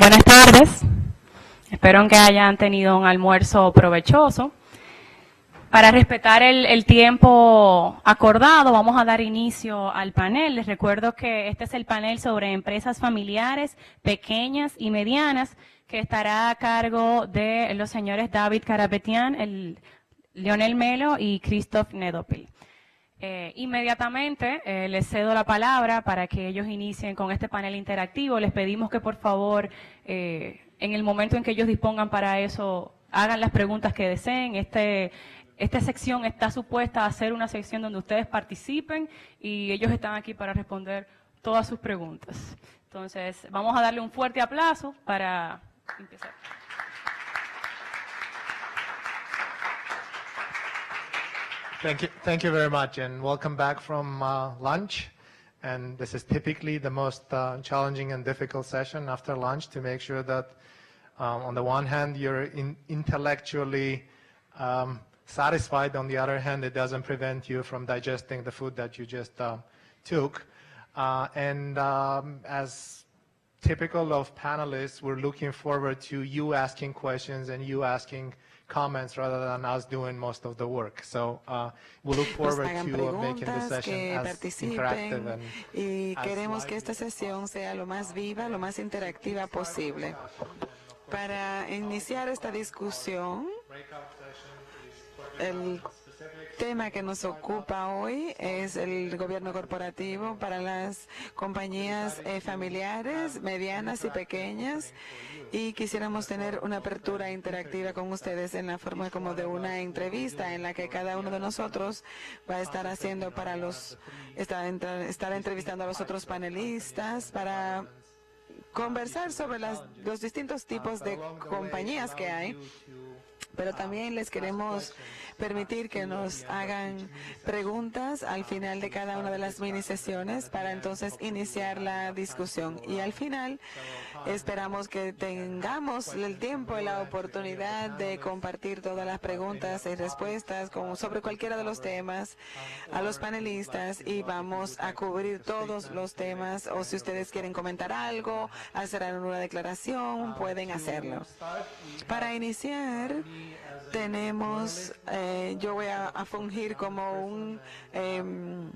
Buenas tardes. Espero que hayan tenido un almuerzo provechoso. Para respetar el tiempo acordado, vamos a dar inicio al panel. Les recuerdo que este es el panel sobre empresas familiares, pequeñas y medianas, que estará a cargo de los señores David Karapetian, Lionel Melo y Christoph Nedopil. Inmediatamente les cedo la palabra para que ellos inicien con este panel interactivo. Les pedimos que por favor, en el momento en que ellos dispongan para eso, hagan las preguntas que deseen. Esta sección está supuesta a ser una sección donde ustedes participen y ellos están aquí para responder todas sus preguntas. Entonces, vamos a darle un fuerte aplauso para empezar. Thank you very much, and welcome back from lunch. And this is typically the most challenging and difficult session after lunch, to make sure that on the one hand you're intellectually satisfied, on the other hand it doesn't prevent you from digesting the food that you just took. As typical of panelists, we're looking forward to you asking questions and you asking comments rather than us doing most of the work. So we look forward to making the session as interactive and y queremos que esta sesión sea lo más viva, lo más interactiva posible. Para iniciar esta discusión, el tema que nos ocupa hoy es el gobierno corporativo para las compañías familiares, medianas y pequeñas, y quisiéramos tener una apertura interactiva con ustedes en la forma como de una entrevista en la que cada uno de nosotros va a estar haciendo estar entrevistando a los otros panelistas para conversar sobre los distintos tipos de compañías que hay. Pero también les queremos permitir que nos hagan preguntas al final de cada una de las mini sesiones para entonces iniciar la discusión. Y al final esperamos que tengamos el tiempo y la oportunidad de compartir todas las preguntas y respuestas sobre cualquiera de los temas a los panelistas, y vamos a cubrir todos los temas, o si ustedes quieren comentar algo, hacer una declaración, pueden hacerlo. Para iniciar, tenemos, yo voy a fungir como un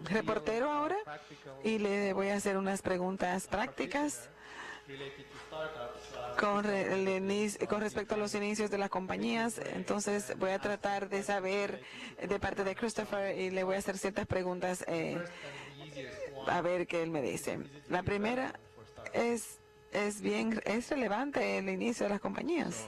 reportero ahora y le voy a hacer unas preguntas prácticas con respecto a los inicios de las compañías. Entonces voy a tratar de saber de parte de Christopher y le voy a hacer ciertas preguntas a ver qué él me dice. La primera es relevante el inicio de las compañías.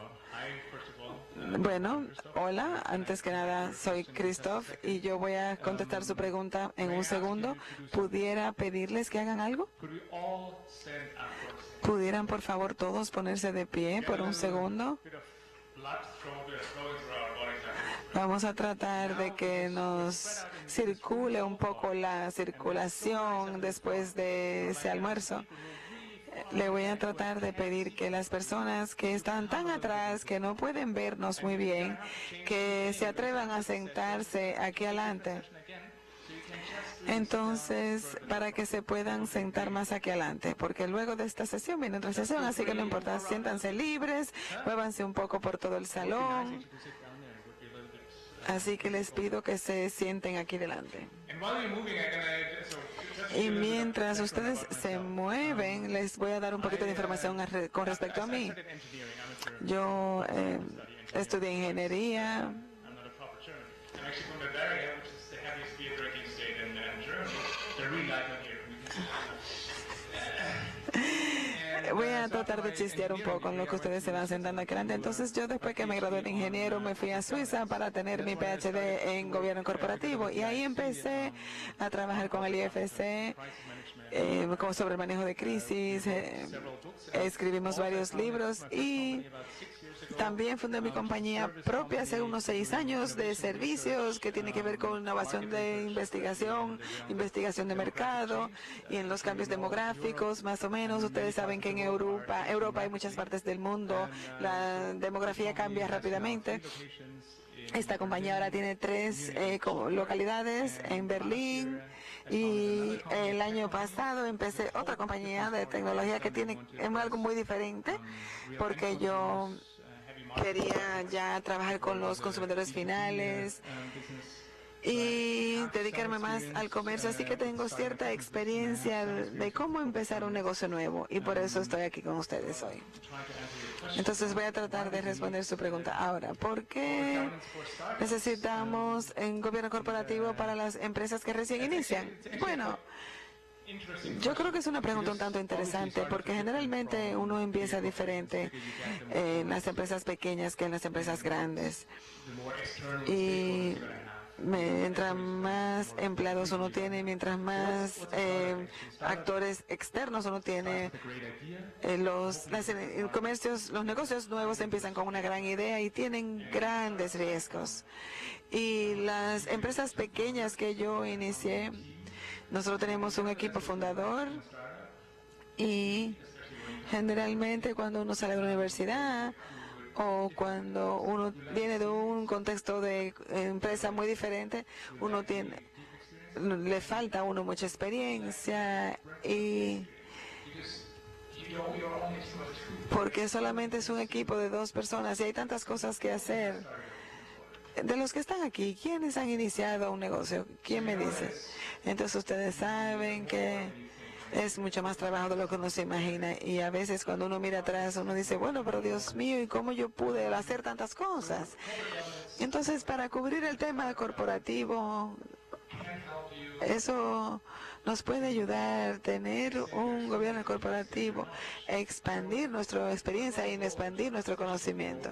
Bueno, hola, antes que nada soy Christoph y yo voy a contestar su pregunta en un segundo. ¿Pudiera pedirles que hagan algo? ¿Pudieran por favor todos ponerse de pie por un segundo? Vamos a tratar de que nos circule un poco la circulación después de ese almuerzo. Le voy a tratar de pedir que las personas que están tan atrás, que no pueden vernos muy bien, que se atrevan a sentarse aquí adelante. Entonces, para que se puedan sentar más aquí adelante, porque luego de esta sesión viene otra sesión, así que no importa, siéntanse libres, muévanse un poco por todo el salón. Así que les pido que se sienten aquí delante. Y mientras ustedes se mueven, les voy a dar un poquito de información con respecto a mí. Yo estudié ingeniería. Voy a tratar de chistear un poco con lo que ustedes se van sentando aquí adelante. Entonces, yo después que me gradué de ingeniero me fui a Suiza para tener mi PhD en gobierno corporativo, y ahí empecé a trabajar con el IFC sobre el manejo de crisis. Escribimos varios libros y también fundé mi compañía propia hace unos 6 años de servicios que tiene que ver con innovación de investigación de mercado y en los cambios demográficos, más o menos. Ustedes saben que en Europa hay muchas partes del mundo, la demografía cambia rápidamente. Esta compañía ahora tiene 3 localidades en Berlín, y el año pasado empecé otra compañía de tecnología que tiene algo muy diferente, porque yo quería ya trabajar con los consumidores finales y dedicarme más al comercio, así que tengo cierta experiencia de cómo empezar un negocio nuevo, y por eso estoy aquí con ustedes hoy. Entonces voy a tratar de responder su pregunta ahora. ¿Por qué necesitamos un gobierno corporativo para las empresas que recién inician? Bueno, yo creo que es una pregunta un tanto interesante, porque generalmente uno empieza diferente en las empresas pequeñas que en las empresas grandes. Y mientras más empleados uno tiene, mientras más actores externos uno tiene, los negocios nuevos empiezan con una gran idea y tienen grandes riesgos. Y las empresas pequeñas que yo inicié, nosotros tenemos un equipo fundador, y generalmente cuando uno sale de la universidad o cuando uno viene de un contexto de empresa muy diferente, le falta a uno mucha experiencia, y porque solamente es un equipo de 2 personas y hay tantas cosas que hacer. De los que están aquí, ¿quiénes han iniciado un negocio? ¿Quién me dice? Entonces ustedes saben que es mucho más trabajo de lo que uno se imagina, y a veces cuando uno mira atrás uno dice, bueno, pero Dios mío, ¿y cómo yo pude hacer tantas cosas? Entonces, para cubrir el tema corporativo, eso nos puede ayudar, tener un gobierno corporativo, expandir nuestra experiencia y expandir nuestro conocimiento.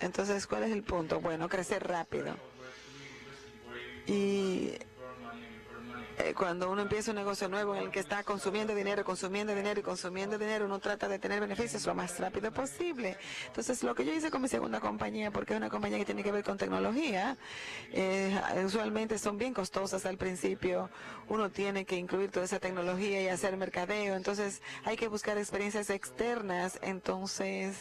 Entonces, ¿cuál es el punto? Bueno, crecer rápido. Y cuando uno empieza un negocio nuevo en el que está consumiendo dinero, uno trata de tener beneficios lo más rápido posible. Entonces, lo que yo hice con mi segunda compañía, porque es una compañía que tiene que ver con tecnología, usualmente son bien costosas al principio. Uno tiene que incluir toda esa tecnología y hacer mercadeo. Entonces, hay que buscar experiencias externas. Entonces,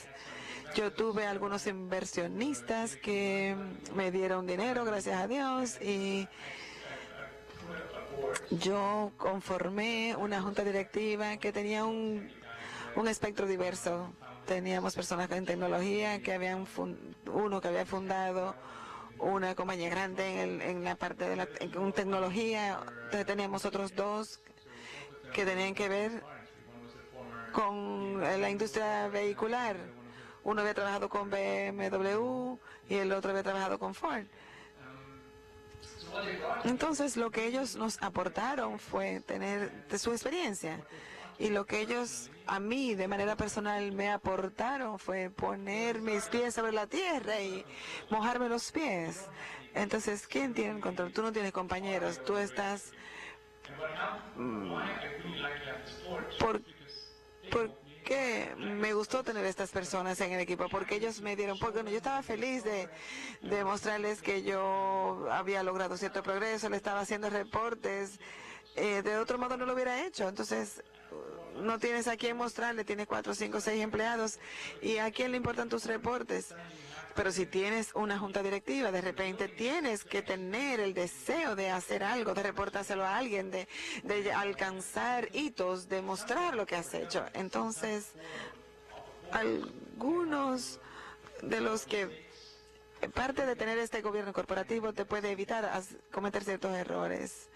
yo tuve algunos inversionistas que me dieron dinero, gracias a Dios, y yo conformé una junta directiva que tenía un espectro diverso. Teníamos personas en tecnología que uno que había fundado una compañía grande en la parte de en tecnología. Entonces teníamos otros 2 que tenían que ver con la industria vehicular. Uno había trabajado con BMW y el otro había trabajado con Ford. Entonces, lo que ellos nos aportaron fue tener de su experiencia, y lo que ellos a mí de manera personal me aportaron fue poner mis pies sobre la tierra y mojarme los pies. Entonces, ¿quién tiene el control? Tú no tienes compañeros, tú estás ¿por qué me gustó tener estas personas en el equipo? Porque ellos me dieron, porque yo estaba feliz de mostrarles que yo había logrado cierto progreso, le estaba haciendo reportes, de otro modo no lo hubiera hecho. Entonces, no tienes a quién mostrarle, tienes 4, 5, 6 empleados, y a quién le importan tus reportes. Pero si tienes una junta directiva, de repente tienes que tener el deseo de hacer algo, de reportárselo a alguien, de alcanzar hitos, de mostrar lo que has hecho. Entonces, algunos de los que parte de tener este gobierno corporativo te puede evitar cometer ciertos errores.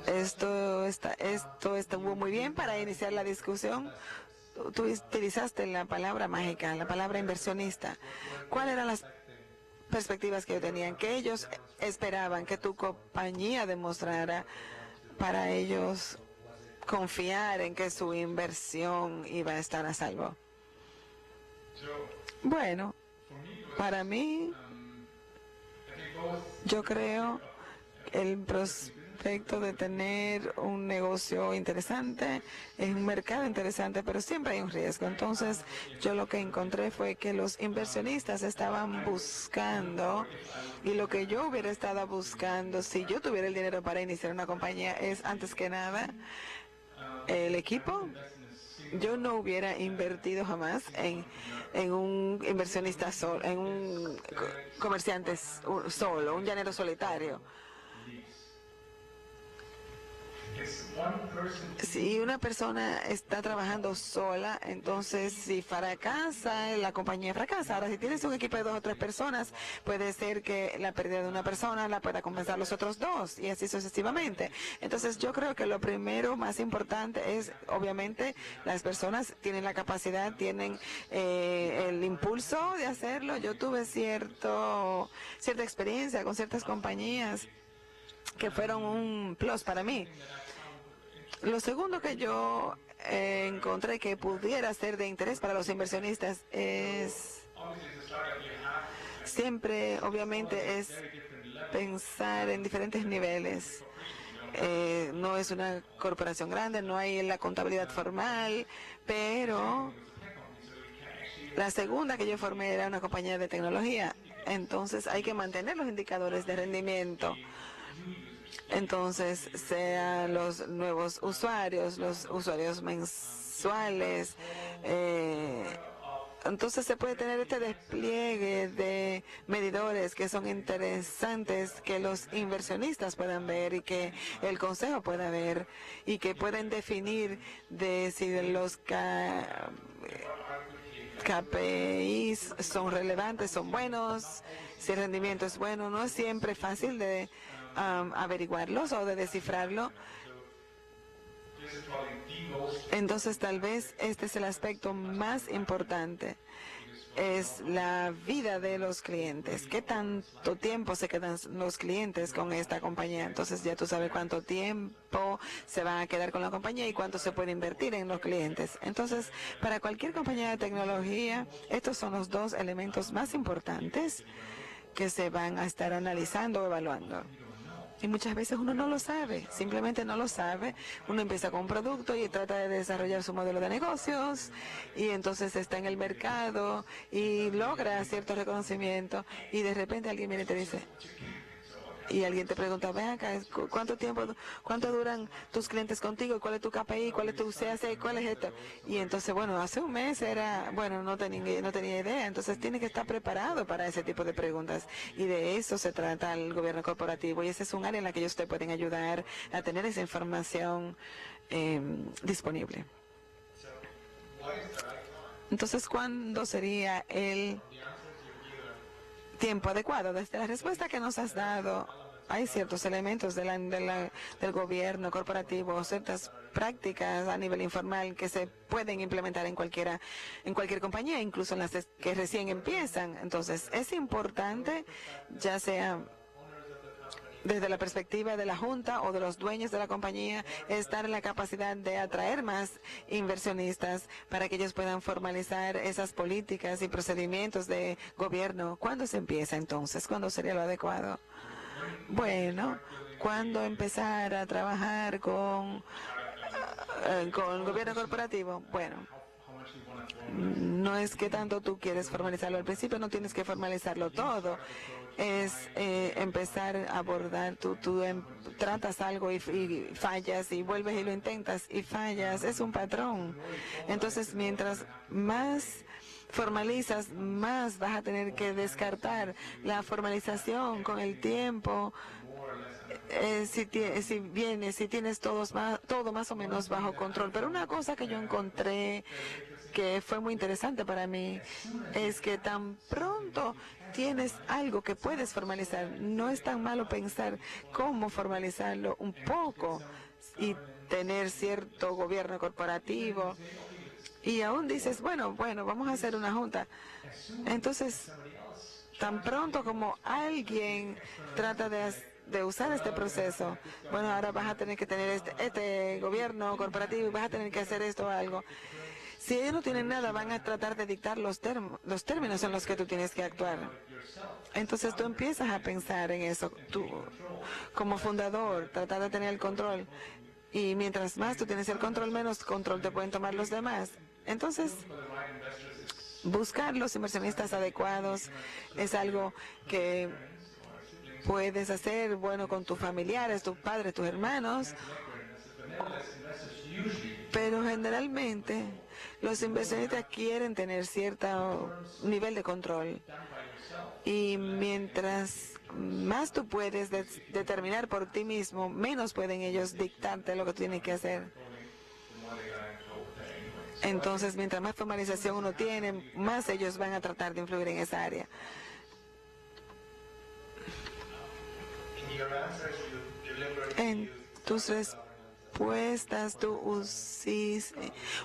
Esto estuvo muy bien para iniciar la discusión. Tú utilizaste la palabra mágica, la palabra inversionista. ¿Cuáles eran las perspectivas que tenían? Que ellos esperaban que tu compañía demostrara para ellos confiar en que su inversión iba a estar a salvo. Bueno, para mí, yo creo el prospecto de tener un negocio interesante, es un mercado interesante, pero siempre hay un riesgo. Entonces, yo lo que encontré fue que los inversionistas estaban buscando, y lo que yo hubiera estado buscando si yo tuviera el dinero para iniciar una compañía es, antes que nada, el equipo, yo no hubiera invertido jamás en un inversionista solo, en un comerciante solo, un llanero solitario. Si una persona está trabajando sola, entonces si fracasa, la compañía fracasa. Ahora, si tienes un equipo de 2 o 3 personas, puede ser que la pérdida de una persona la pueda compensar los otros 2 y así sucesivamente. Entonces, yo creo que lo primero más importante es, obviamente, las personas tienen la capacidad, tienen el impulso de hacerlo. Yo tuve cierta experiencia con ciertas compañías que fueron un plus para mí. Lo segundo que yo encontré que pudiera ser de interés para los inversionistas es siempre, obviamente, es pensar en diferentes niveles. No es una corporación grande, no hay la contabilidad formal, pero la segunda que yo formé era una compañía de tecnología. Entonces hay que mantener los indicadores de rendimiento. Entonces, sean los nuevos usuarios, los usuarios mensuales, entonces se puede tener este despliegue de medidores que son interesantes, que los inversionistas puedan ver y que el consejo pueda ver y que pueden definir de si los KPIs son relevantes, son buenos, si el rendimiento es bueno. No es siempre fácil de averiguarlos o de descifrarlo. Entonces, tal vez este es el aspecto más importante, es la vida de los clientes. ¿Qué tanto tiempo se quedan los clientes con esta compañía? Entonces ya tú sabes cuánto tiempo se van a quedar con la compañía y cuánto se puede invertir en los clientes. Entonces, para cualquier compañía de tecnología, estos son los 2 elementos más importantes que se van a estar analizando o evaluando. Y muchas veces uno no lo sabe, simplemente no lo sabe. Uno empieza con un producto y trata de desarrollar su modelo de negocios y entonces está en el mercado y logra cierto reconocimiento y de repente alguien viene y te dice, y alguien te pregunta, ven acá, ¿cuánto duran tus clientes contigo? ¿Cuál es tu KPI? ¿Cuál es tu CAC? ¿Cuál es esto? Y entonces, bueno, hace un mes no tenía idea. Entonces tiene que estar preparado para ese tipo de preguntas. Y de eso se trata el gobierno corporativo. Y ese es un área en la que ellos te pueden ayudar a tener esa información disponible. Entonces, ¿cuándo sería el tiempo adecuado? Desde la respuesta que nos has dado, hay ciertos elementos del gobierno corporativo, ciertas prácticas a nivel informal que se pueden implementar en cualquier compañía, incluso en las que recién empiezan. Entonces, es importante, ya sea desde la perspectiva de la junta o de los dueños de la compañía, estar en la capacidad de atraer más inversionistas para que ellos puedan formalizar esas políticas y procedimientos de gobierno. ¿Cuándo se empieza entonces? ¿Cuándo sería lo adecuado? Bueno, ¿cuándo empezar a trabajar con el gobierno corporativo? Bueno, no es que tanto tú quieres formalizarlo al principio, no tienes que formalizarlo todo. Es empezar a abordar, tú tratas algo y fallas y vuelves y lo intentas y fallas, es un patrón. Entonces, mientras más formalizas, más vas a tener que descartar la formalización con el tiempo. Si tienes todo más o menos bajo control. Pero una cosa que yo encontré que fue muy interesante para mí es que tan pronto tienes algo que puedes formalizar, no es tan malo pensar cómo formalizarlo un poco y tener cierto gobierno corporativo. Y aún dices, bueno, vamos a hacer una junta. Entonces, tan pronto como alguien trata de usar este proceso, bueno, ahora vas a tener que tener este gobierno corporativo y vas a tener que hacer esto o algo. Si ellos no tienen nada, van a tratar de dictar los términos en los que tú tienes que actuar. Entonces tú empiezas a pensar en eso, tú como fundador, tratar de tener el control. Y mientras más tú tienes el control, menos control te pueden tomar los demás. Entonces, buscar los inversionistas adecuados es algo que puedes hacer, bueno, con tus familiares, tus padres, tus hermanos. Pero generalmente los inversionistas quieren tener cierto nivel de control. Y mientras más tú puedes determinar por ti mismo, menos pueden ellos dictarte lo que tú tienes que hacer. Entonces, mientras más formalización uno tiene, más ellos van a tratar de influir en esa área. En tus respuestas, tú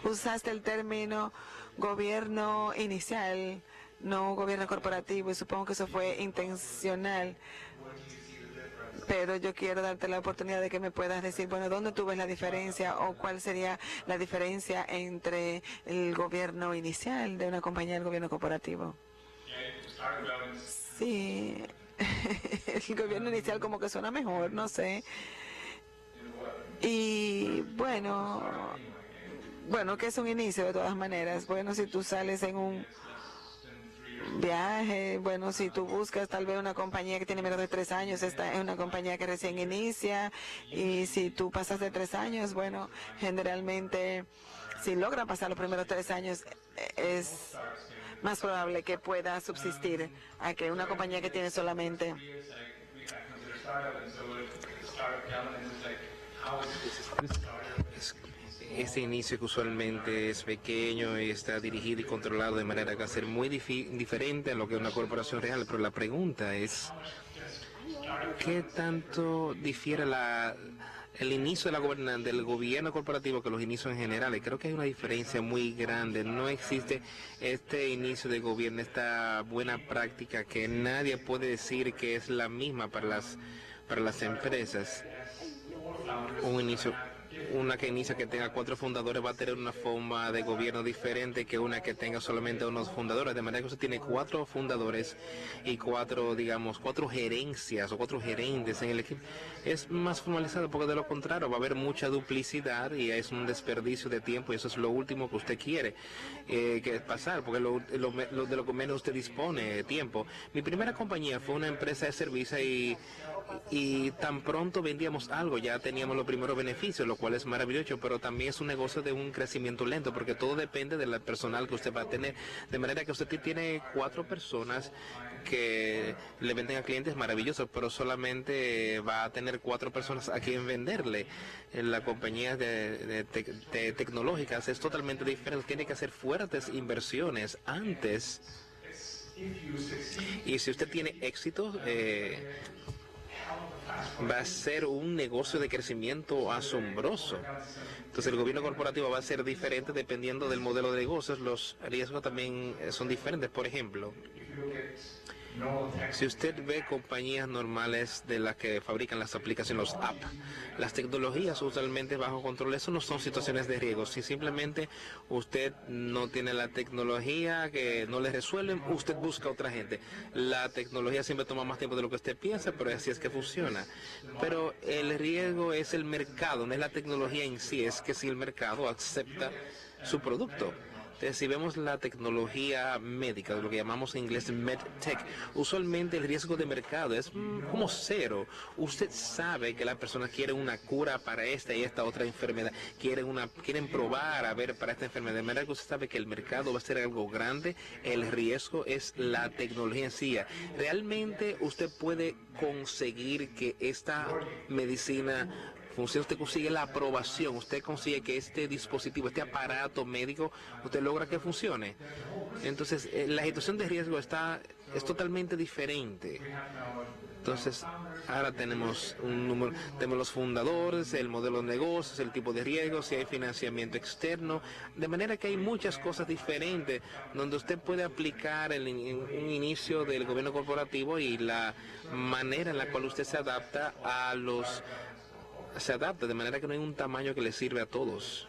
usaste el término gobierno inicial, no gobierno corporativo, y supongo que eso fue intencional. Pero yo quiero darte la oportunidad de que me puedas decir, bueno, ¿dónde tú ves la diferencia o cuál sería la diferencia entre el gobierno inicial de una compañía y el gobierno corporativo? Sí, el gobierno inicial como que suena mejor, no sé. Y bueno, que es un inicio de todas maneras. Bueno, si tú sales en un viaje, bueno, si tú buscas tal vez una compañía que tiene menos de 3 años, esta es una compañía que recién inicia, y si tú pasas de 3 años, bueno, generalmente si logran pasar los primeros 3 años es más probable que pueda subsistir a que una compañía que tiene solamente este inicio, que usualmente es pequeño y está dirigido y controlado de manera que va a ser muy diferente a lo que es una corporación real. Pero la pregunta es, ¿qué tanto difiere el inicio de la gobernanza del gobierno corporativo que los inicios en general? Y creo que hay una diferencia muy grande. No existe este inicio de gobierno, esta buena práctica que nadie puede decir que es la misma para las empresas. Una que inicia que tenga 4 fundadores va a tener una forma de gobierno diferente que una que tenga solamente unos fundadores, de manera que usted tiene 4 fundadores y 4 gerencias o 4 gerentes en el equipo. Es más formalizado, porque de lo contrario va a haber mucha duplicidad y es un desperdicio de tiempo, y eso es lo último que usted quiere que pasar, porque de lo que menos usted dispone tiempo. Mi primera compañía fue una empresa de servicio y tan pronto vendíamos algo ya teníamos los primeros beneficios, lo cual es maravilloso, pero también es un negocio de un crecimiento lento, porque todo depende del personal que usted va a tener, de manera que usted tiene 4 personas que le venden a clientes maravillosos, pero solamente va a tener 4 personas a quien venderle. En la compañía de tecnológicas es totalmente diferente, tiene que hacer fuertes inversiones antes, y si usted tiene éxito, va a ser un negocio de crecimiento asombroso. Entonces el gobierno corporativo va a ser diferente dependiendo del modelo de negocios. Los riesgos también son diferentes. Por ejemplo, si usted ve compañías normales de las que fabrican las aplicaciones, los apps, las tecnologías usualmente bajo control, eso no son situaciones de riesgo. Si simplemente usted no tiene la tecnología que no le resuelven, usted busca a otra gente. La tecnología siempre toma más tiempo de lo que usted piensa, pero así es que funciona. Pero el riesgo es el mercado, no es la tecnología en sí, es que si el mercado acepta su producto. Si vemos la tecnología médica, lo que llamamos en inglés MedTech, usualmente el riesgo de mercado es como cero. Usted sabe que las personas quieren una cura para esta y esta otra enfermedad, quieren probar a ver para esta enfermedad, de manera que usted sabe que el mercado va a ser algo grande. El riesgo es la tecnología en sí. Realmente usted puede conseguir que esta medicina funcione, usted consigue la aprobación, usted consigue que este dispositivo, este aparato médico, usted logra que funcione. Entonces, la situación de riesgo es totalmente diferente. Entonces, ahora tenemos un número, tenemos los fundadores, el modelo de negocios, el tipo de riesgo, si hay financiamiento externo, de manera que hay muchas cosas diferentes donde usted puede aplicar un inicio del gobierno corporativo y la manera en la cual usted se adapta de manera que no hay un tamaño que le sirve a todos.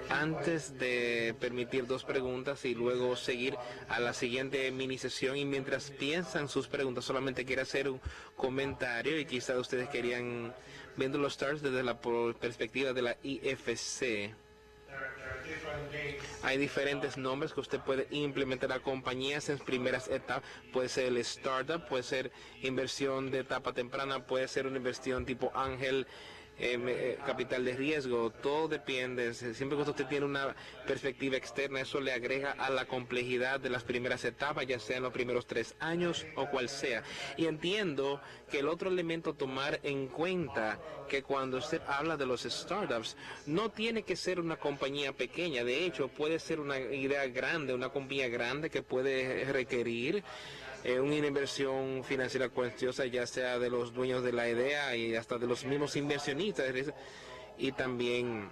Antes de permitir 2 preguntas y luego seguir a la siguiente mini sesión, y mientras piensan sus preguntas, solamente quiero hacer un comentario, y quizás ustedes querían viendo los stars desde la perspectiva de la IFC. Hay diferentes nombres que usted puede implementar a compañías en primeras etapas. Puede ser el startup, puede ser inversión de etapa temprana, puede ser una inversión tipo ángel, capital de riesgo, todo depende. Siempre que usted tiene una perspectiva externa, eso le agrega a la complejidad de las primeras etapas, ya sean los primeros 3 años o cual sea. Y entiendo que el otro elemento a tomar en cuenta, que cuando usted habla de los startups, no tiene que ser una compañía pequeña. De hecho, puede ser una idea grande, una compañía grande que puede requerir una inversión financiera cuantiosa, ya sea de los dueños de la idea y hasta de los mismos inversionistas. Y también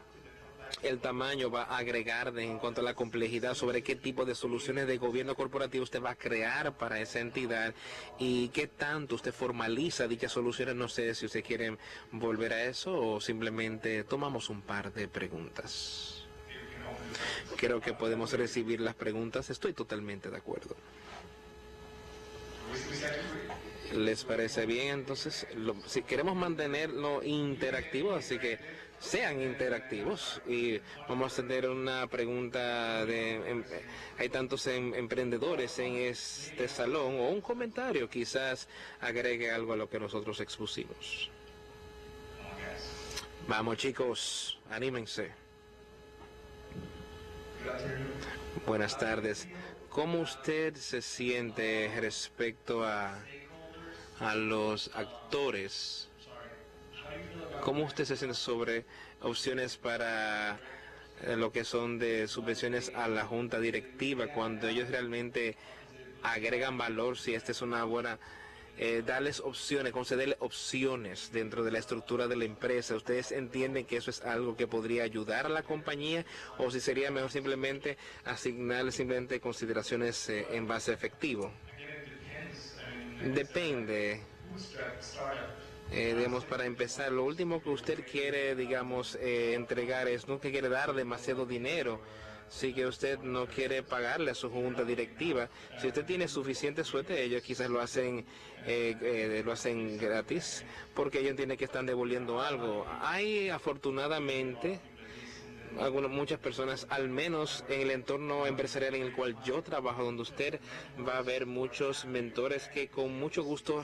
el tamaño va a agregar en cuanto a la complejidad sobre qué tipo de soluciones de gobierno corporativo usted va a crear para esa entidad y qué tanto usted formaliza dichas soluciones. No sé si usted quiere volver a eso o simplemente tomamos un par de preguntas. Creo que podemos recibir las preguntas. Estoy totalmente de acuerdo. ¿Les parece bien? Entonces, si queremos mantenerlo interactivo, así que sean interactivos. Y vamos a tener una pregunta hay tantos emprendedores en este salón, o un comentario quizás agregue algo a lo que nosotros expusimos. Vamos, chicos, anímense. Buenas tardes. ¿Cómo usted se siente respecto a los actores? ¿Cómo usted se siente sobre opciones para lo que son de subvenciones a la junta directiva, cuando ellos realmente agregan valor? Si esta es una buena, darles opciones, concederles opciones dentro de la estructura de la empresa. ¿Ustedes entienden que eso es algo que podría ayudar a la compañía, o si sería mejor simplemente asignarles simplemente consideraciones en base a efectivo? Depende. Digamos, para empezar, lo último que usted quiere, digamos, entregar es, no que quiere dar demasiado dinero. Sí, que usted no quiere pagarle a su junta directiva. Si usted tiene suficiente suerte, ellos quizás lo hacen gratis, porque ellos entienden que están devolviendo algo. Hay, afortunadamente, muchas personas, al menos en el entorno empresarial en el cual yo trabajo, donde usted va a ver muchos mentores que con mucho gusto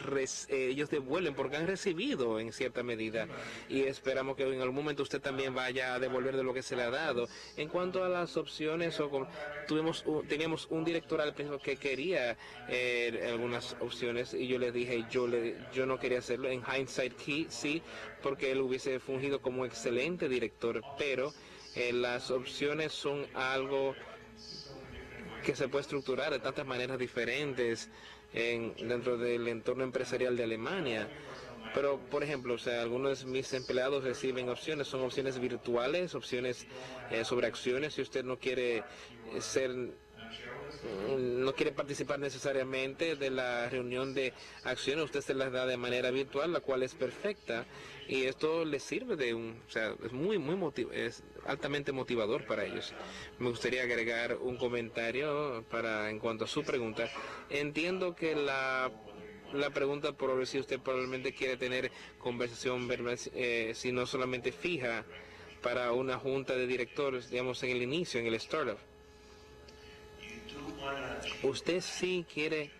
ellos devuelven porque han recibido en cierta medida, y esperamos que en algún momento usted también vaya a devolver de lo que se le ha dado. En cuanto a las opciones, teníamos un director al principio que quería algunas opciones, y yo le dije yo no quería hacerlo. En hindsight sí, porque él hubiese fungido como excelente director, pero las opciones son algo que se puede estructurar de tantas maneras diferentes dentro del entorno empresarial de Alemania. Pero, por ejemplo, algunos de mis empleados reciben opciones, son opciones virtuales, opciones sobre acciones. Si usted no quiere participar necesariamente de la reunión de acciones, usted se las da de manera virtual, la cual es perfecta, y esto les sirve es altamente motivador para ellos. Me gustaría agregar un comentario en cuanto a su pregunta. Entiendo que la pregunta, por si usted probablemente quiere tener conversación verbal, si no solamente fija, para una junta de directores, digamos, en el inicio, en el startup. Usted sí quiere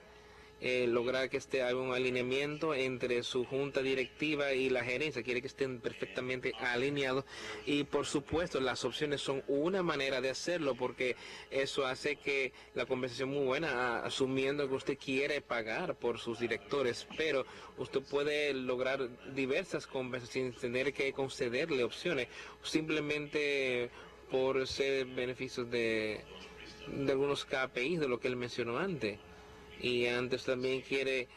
lograr que haya un alineamiento entre su junta directiva y la gerencia, quiere que estén perfectamente alineados, y por supuesto las opciones son una manera de hacerlo, porque eso hace que la conversación muy buena, asumiendo que usted quiere pagar por sus directores, pero usted puede lograr diversas conversaciones sin tener que concederle opciones, simplemente por ser beneficios de algunos KPIs de lo que él mencionó antes. Y antes también quiere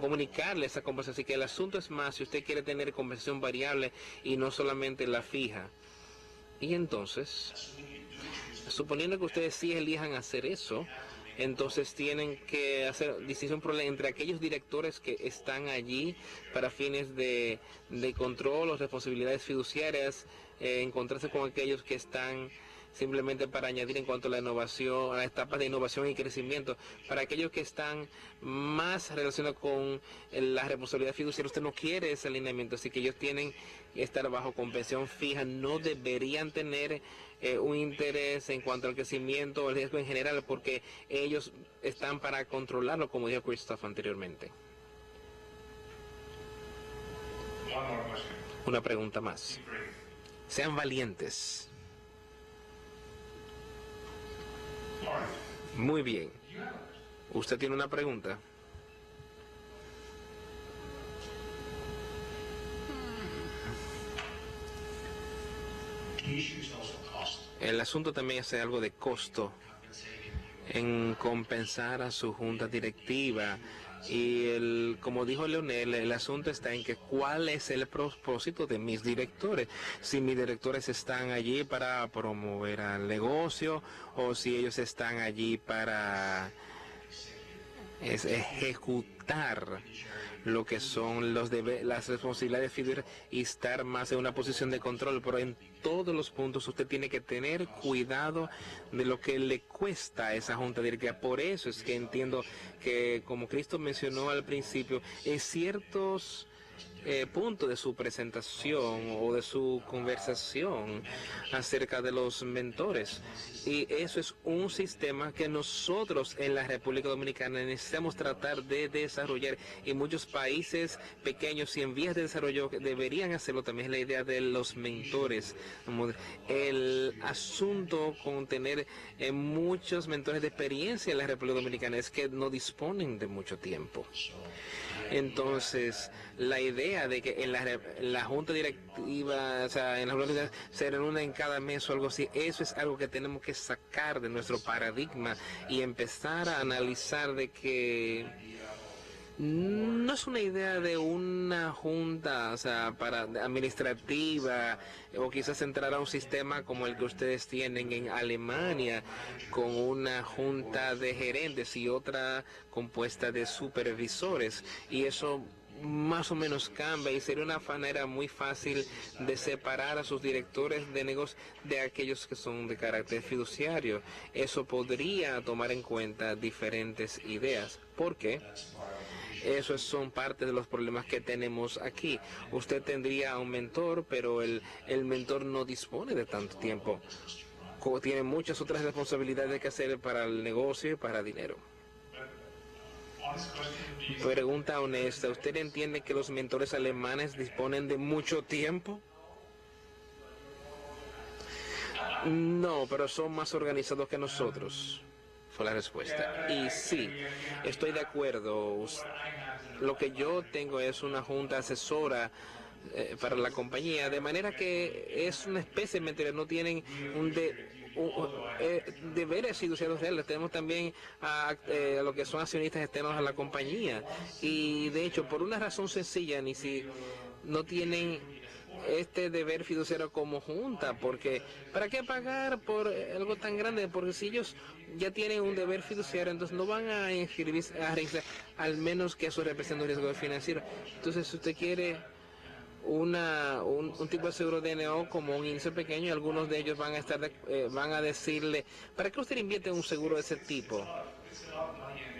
comunicarle esa conversación. Así que el asunto es más, si usted quiere tener conversación variable y no solamente la fija. Y entonces, suponiendo que ustedes sí elijan hacer eso, entonces tienen que hacer distinción entre aquellos directores que están allí para fines de control o responsabilidades fiduciarias, encontrarse con aquellos que están simplemente para añadir en cuanto a la innovación, a las etapas de innovación y crecimiento. Para aquellos que están más relacionados con la responsabilidad fiduciaria, usted no quiere ese alineamiento, así que ellos tienen que estar bajo compensación fija, no deberían tener un interés en cuanto al crecimiento o el riesgo en general, porque ellos están para controlarlo, como dijo Christoph anteriormente. Una pregunta más. Sean valientes. Muy bien. ¿Usted tiene una pregunta? El asunto también es algo de costo en compensar a su junta directiva. Y como dijo Leonel, el asunto está en que cuál es el propósito de mis directores. Si mis directores están allí para promover al negocio o si ellos están allí para ejecutar lo que son las responsabilidades fiduciarias y estar más en una posición de control. Pero en todos los puntos usted tiene que tener cuidado de lo que le cuesta a esa junta directiva. Por eso es que entiendo que, como Cristo mencionó al principio, en ciertos puntos de su presentación o de su conversación acerca de los mentores. Y eso es un sistema que nosotros en la República Dominicana necesitamos tratar de desarrollar, y muchos países pequeños y en vías de desarrollo deberían hacerlo también. La idea de los mentores, el asunto con tener muchos mentores de experiencia en la República Dominicana es que no disponen de mucho tiempo. Entonces, la idea de que en la junta directiva, o sea, en la junta se reúnen cada mes o algo así, eso es algo que tenemos que sacar de nuestro paradigma y empezar a analizar de que no es una idea de una junta, o sea, administrativa, o quizás entrar a un sistema como el que ustedes tienen en Alemania, con una junta de gerentes y otra compuesta de supervisores, y eso más o menos cambia y sería una manera muy fácil de separar a sus directores de negocios de aquellos que son de carácter fiduciario. Eso podría tomar en cuenta diferentes ideas. ¿Por qué? Esos son parte de los problemas que tenemos aquí. Usted tendría un mentor, pero el mentor no dispone de tanto tiempo. Tiene muchas otras responsabilidades que hacer para el negocio y para dinero. Pregunta honesta, ¿usted entiende que los mentores alemanes disponen de mucho tiempo? No, pero son más organizados que nosotros. Fue la respuesta. Y sí, estoy de acuerdo. Lo que yo tengo es una junta asesora para la compañía, de manera que es una especie de mentores, no tienen deberes fiduciarios reales. Tenemos también a lo que son accionistas externos a la compañía, y de hecho por una razón sencilla, ni si no tienen este deber fiduciario como junta, porque ¿para qué pagar por algo tan grande? Porque si ellos ya tienen un deber fiduciario, entonces no van a inscribirse, al menos que eso represente un riesgo financiero. Entonces, si usted quiere un tipo de seguro de DNO como un índice pequeño, algunos de ellos van a decirle, ¿para qué usted invierte en un seguro de ese tipo?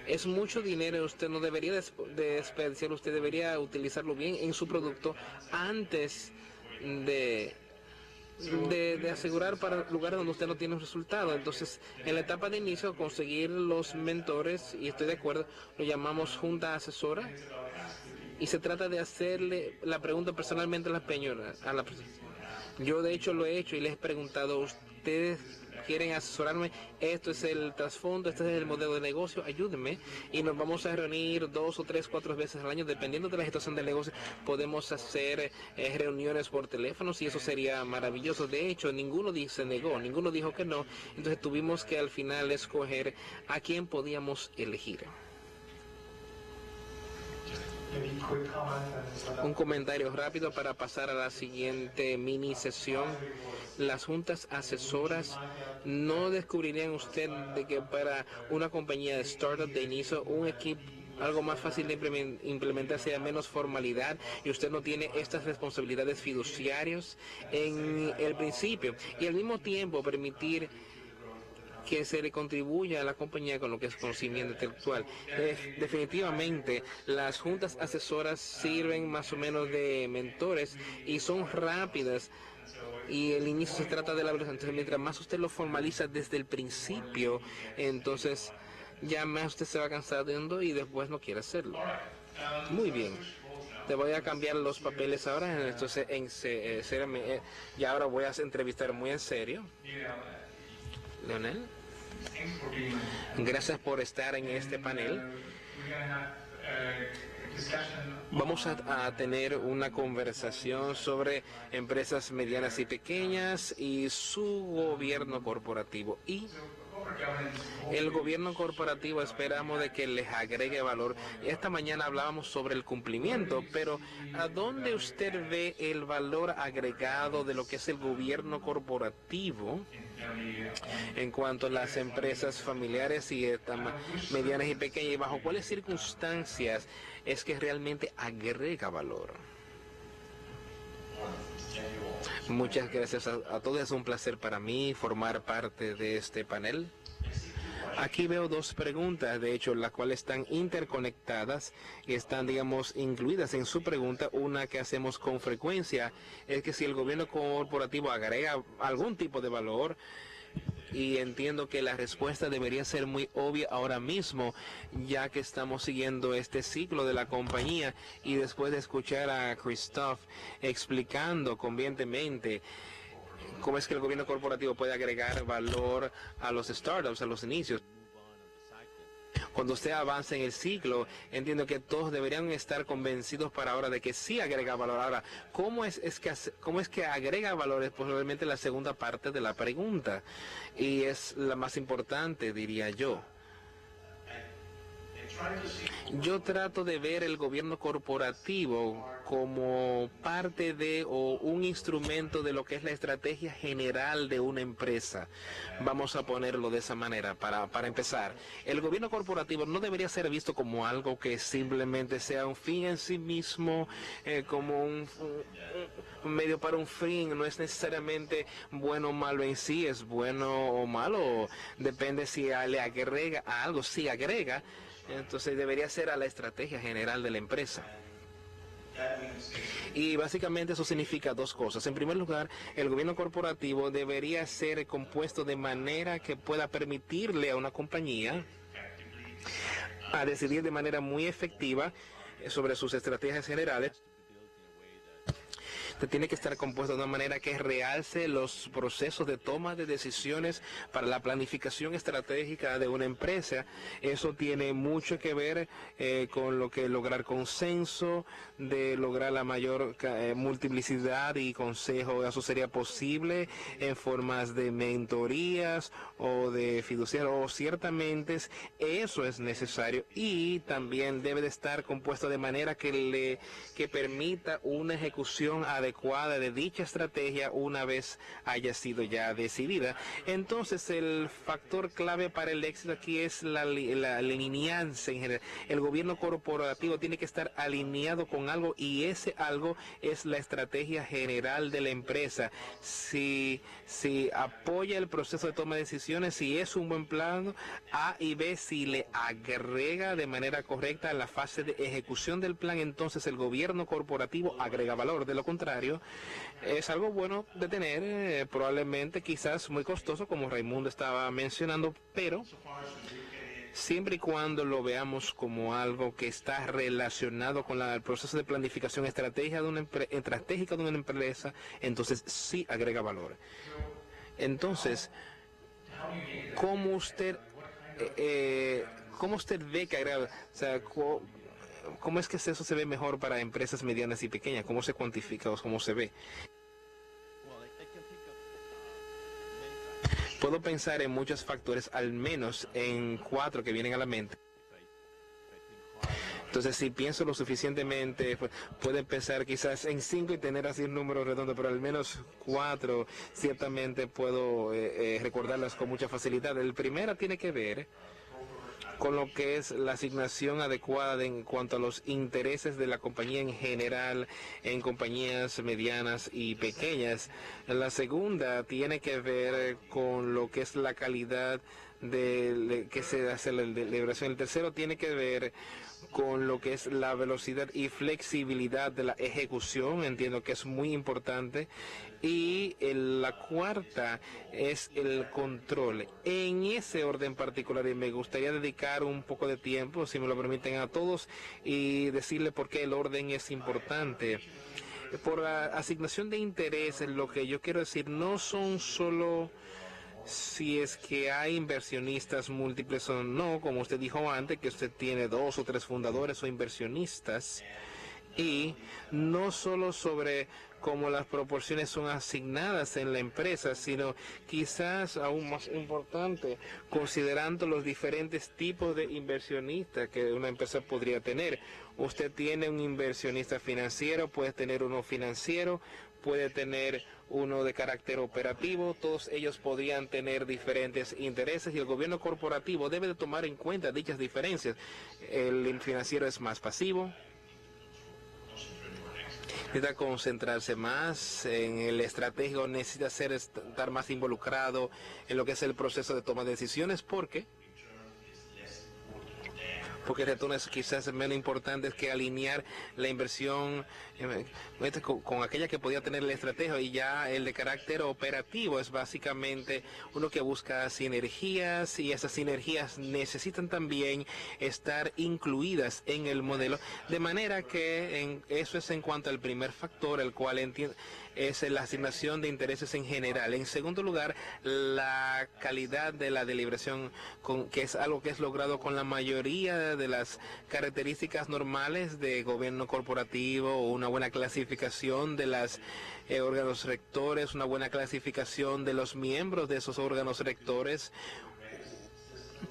Es mucho dinero, usted no debería desperdiciarlo, usted debería utilizarlo bien en su producto antes de asegurar para lugares donde usted no tiene un resultado. Entonces, en la etapa de inicio, conseguir los mentores, y estoy de acuerdo, lo llamamos junta asesora, y se trata de hacerle la pregunta personalmente a la persona. Yo de hecho lo he hecho y les he preguntado, ¿ustedes quieren asesorarme? Esto es el trasfondo, este es el modelo de negocio, ayúdenme, y nos vamos a reunir 2 o 3, 4 veces al año, dependiendo de la situación del negocio. Podemos hacer reuniones por teléfonos y eso sería maravilloso. De hecho, ninguno se negó, ninguno dijo que no, entonces tuvimos que al final escoger a quién podíamos elegir. Un comentario rápido para pasar a la siguiente mini sesión. Las juntas asesoras no descubrirían usted de que para una compañía de startup de inicio, un equipo algo más fácil de implementar, sea menos formalidad, y usted no tiene estas responsabilidades fiduciarias en el principio, y al mismo tiempo permitir que se le contribuya a la compañía con lo que es conocimiento intelectual. Definitivamente, las juntas asesoras sirven más o menos de mentores y son rápidas. Y el inicio se trata de la velocidad. Entonces, mientras más usted lo formaliza desde el principio, entonces ya más usted se va cansando y después no quiere hacerlo. Muy bien. Te voy a cambiar los papeles ahora, entonces y ahora voy a entrevistar muy en serio. Leonel, gracias por estar en este panel. Vamos a tener una conversación sobre empresas medianas y pequeñas y su gobierno corporativo. Y el gobierno corporativo esperamos de que les agregue valor. Esta mañana hablábamos sobre el cumplimiento, pero ¿a dónde usted ve el valor agregado de lo que es el gobierno corporativo en cuanto a las empresas familiares y medianas y pequeñas? ¿Y bajo cuáles circunstancias es que realmente agrega valor? Muchas gracias a todos. Es un placer para mí formar parte de este panel. Aquí veo dos preguntas, de hecho, las cuales están interconectadas y están, digamos, incluidas en su pregunta. Una que hacemos con frecuencia es que si el gobierno corporativo agrega algún tipo de valor, y entiendo que la respuesta debería ser muy obvia ahora mismo, ya que estamos siguiendo este ciclo de la compañía y después de escuchar a Christophe explicando convenientemente cómo es que el gobierno corporativo puede agregar valor a los startups, a los inicios. Cuando usted avanza en el ciclo, entiendo que todos deberían estar convencidos para ahora de que sí agrega valor. Ahora, ¿cómo es que agrega valor? Es probablemente la segunda parte de la pregunta y es la más importante, diría yo. Yo trato de ver el gobierno corporativo como parte de o un instrumento de lo que es la estrategia general de una empresa. Vamos a ponerlo de esa manera para empezar. El gobierno corporativo no debería ser visto como algo que simplemente sea un fin en sí mismo, como un medio para un fin. No es necesariamente bueno o malo en sí, es bueno o malo, depende si le agrega a algo. Si agrega, entonces debería ser a la estrategia general de la empresa. Y básicamente eso significa dos cosas. En primer lugar, el gobierno corporativo debería ser compuesto de manera que pueda permitirle a una compañía a decidir de manera muy efectiva sobre sus estrategias generales. Tiene que estar compuesto de una manera que realce los procesos de toma de decisiones para la planificación estratégica de una empresa. Eso tiene mucho que ver con lo que lograr consenso, de lograr la mayor multiplicidad y consejo. Eso sería posible en formas de mentorías o de fiduciarios, o ciertamente eso es necesario, y también debe de estar compuesto de manera que permita una ejecución adecuada de dicha estrategia una vez haya sido ya decidida. Entonces el factor clave para el éxito aquí es la alineanza en general. El gobierno corporativo tiene que estar alineado con algo, y ese algo es la estrategia general de la empresa. Si apoya el proceso de toma de decisiones, si es un buen plan A y B, si le agrega de manera correcta en la fase de ejecución del plan, entonces el gobierno corporativo agrega valor. De lo contrario, es algo bueno de tener, probablemente quizás muy costoso, como Raimundo estaba mencionando, pero siempre y cuando lo veamos como algo que está relacionado con el proceso de planificación estratégica de una empresa, entonces sí agrega valor. Entonces, ¿cómo usted ve que agrega? O sea, ¿cómo es que eso se ve mejor para empresas medianas y pequeñas? ¿Cómo se cuantifica o cómo se ve? Puedo pensar en muchos factores, al menos en 4 que vienen a la mente. Entonces, si pienso lo suficientemente, puedo pensar quizás en 5 y tener así un número redondo, pero al menos 4 ciertamente puedo recordarlas con mucha facilidad. El primero tiene que ver con lo que es la asignación adecuada en cuanto a los intereses de la compañía en general, en compañías medianas y pequeñas. La segunda tiene que ver con lo que es la calidad que se hace la deliberación. El tercero tiene que ver con lo que es la velocidad y flexibilidad de la ejecución, entiendo que es muy importante. Y la cuarta es el control. En ese orden particular, y me gustaría dedicar un poco de tiempo, si me lo permiten, a todos y decirle por qué el orden es importante. Por la asignación de intereses, lo que yo quiero decir no son solo si es que hay inversionistas múltiples o no, como usted dijo antes, que usted tiene 2 o 3 fundadores o inversionistas, y no solo sobre cómo las proporciones son asignadas en la empresa, sino quizás aún más importante, considerando los diferentes tipos de inversionistas que una empresa podría tener. Usted tiene un inversionista financiero, puede tener uno financiero, puede tener uno de carácter operativo, todos ellos podrían tener diferentes intereses y el gobierno corporativo debe de tomar en cuenta dichas diferencias. El financiero es más pasivo, necesita concentrarse más en el estratégico, necesita estar más involucrado en lo que es el proceso de toma de decisiones, porque retornos quizás menos importantes que alinear la inversión con aquella que podía tener la estrategia, y ya el de carácter operativo es básicamente uno que busca sinergias, y esas sinergias necesitan también estar incluidas en el modelo, de manera que eso es en cuanto al primer factor, el cual es la asignación de intereses en general. En segundo lugar, la calidad de la deliberación, que es algo que es logrado con la mayoría de las características normales de gobierno corporativo, una buena clasificación de los órganos rectores, una buena clasificación de los miembros de esos órganos rectores,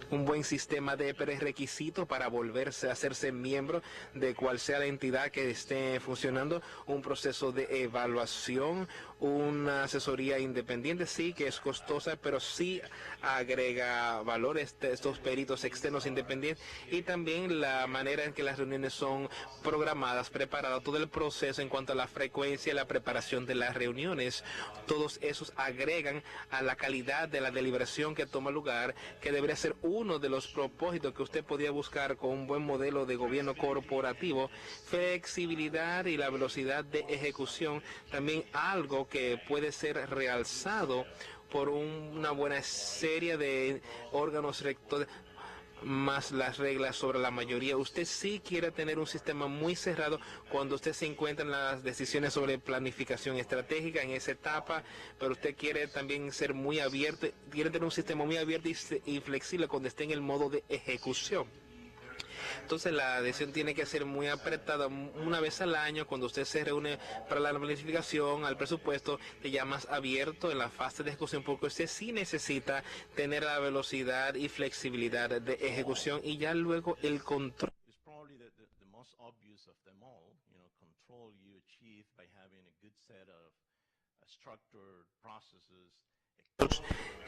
un buen sistema de prerequisitos para hacerse miembro de cual sea la entidad que esté funcionando, un proceso de evaluación, una asesoría independiente, sí, que es costosa, pero sí agrega valor, estos peritos externos independientes, y también la manera en que las reuniones son programadas, preparadas, todo el proceso en cuanto a la frecuencia y la preparación de las reuniones, todos esos agregan a la calidad de la deliberación que toma lugar, que debería ser uno de los propósitos que usted podría buscar con un buen modelo de gobierno corporativo. Flexibilidad y la velocidad de ejecución, también algo que puede ser realzado por una buena serie de órganos rectores, más las reglas sobre la mayoría. Usted sí quiere tener un sistema muy cerrado cuando usted se encuentra en las decisiones sobre planificación estratégica en esa etapa, pero usted quiere también ser muy abierto, quiere tener un sistema muy abierto y flexible cuando esté en el modo de ejecución. Entonces la decisión tiene que ser muy apretada una vez al año, cuando usted se reúne para la planificación, al presupuesto, ya más abierto en la fase de ejecución, porque usted sí necesita tener la velocidad y flexibilidad de ejecución, y ya luego el control.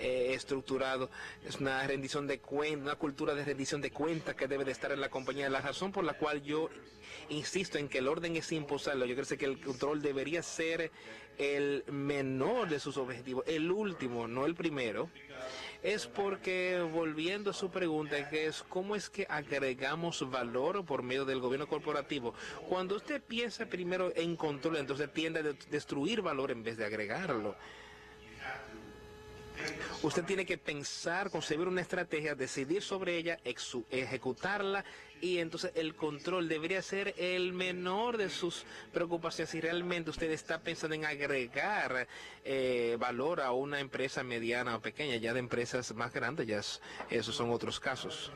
Estructurado, es una rendición de cuentas, una cultura de rendición de cuentas que debe de estar en la compañía. La razón por la cual yo insisto en que el orden es imposable, yo creo que el control debería ser el menor de sus objetivos, el último, no el primero, es porque, volviendo a su pregunta, que es cómo es que agregamos valor por medio del gobierno corporativo. Cuando usted piensa primero en control, entonces tiende a destruir valor en vez de agregarlo. Usted tiene que pensar, concebir una estrategia, decidir sobre ella, ejecutarla, y entonces el control debería ser el menor de sus preocupaciones. Si realmente usted está pensando en agregar valor a una empresa mediana o pequeña, ya de empresas más grandes, ya esos son otros casos.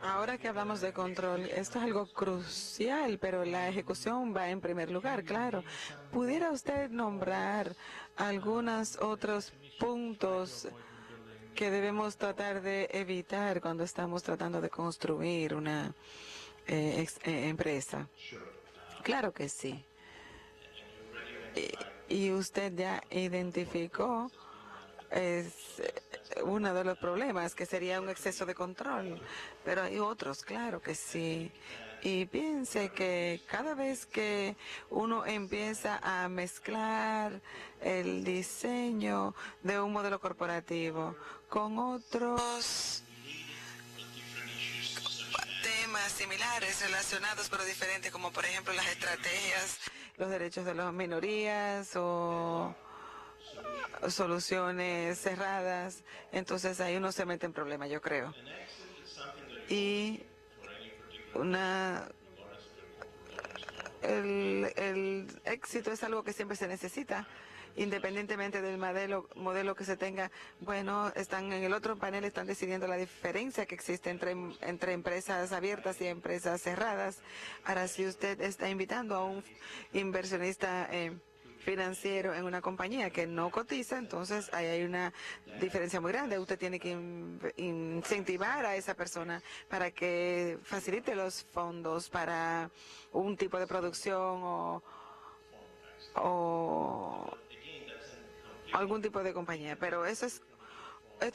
Ahora que hablamos de control, esto es algo crucial, pero la ejecución va en primer lugar, claro. ¿Pudiera usted nombrar algunos otros puntos que debemos tratar de evitar cuando estamos tratando de construir una empresa? Claro que sí. Y usted ya identificó uno de los problemas, que sería un exceso de control, pero hay otros, claro que sí. Y piense que cada vez que uno empieza a mezclar el diseño de un modelo corporativo con otros temas similares, relacionados pero diferentes, como por ejemplo las estrategias, los derechos de las minorías o soluciones cerradas. Entonces ahí uno se mete en problemas, yo creo. Y el éxito es algo que siempre se necesita, independientemente del modelo que se tenga. Bueno, están en el otro panel, están decidiendo la diferencia que existe entre empresas abiertas y empresas cerradas. Ahora, si usted está invitando a un inversionista financiero en una compañía que no cotiza, entonces ahí hay una diferencia muy grande. Usted tiene que incentivar a esa persona para que facilite los fondos para un tipo de producción o algún tipo de compañía. Pero estos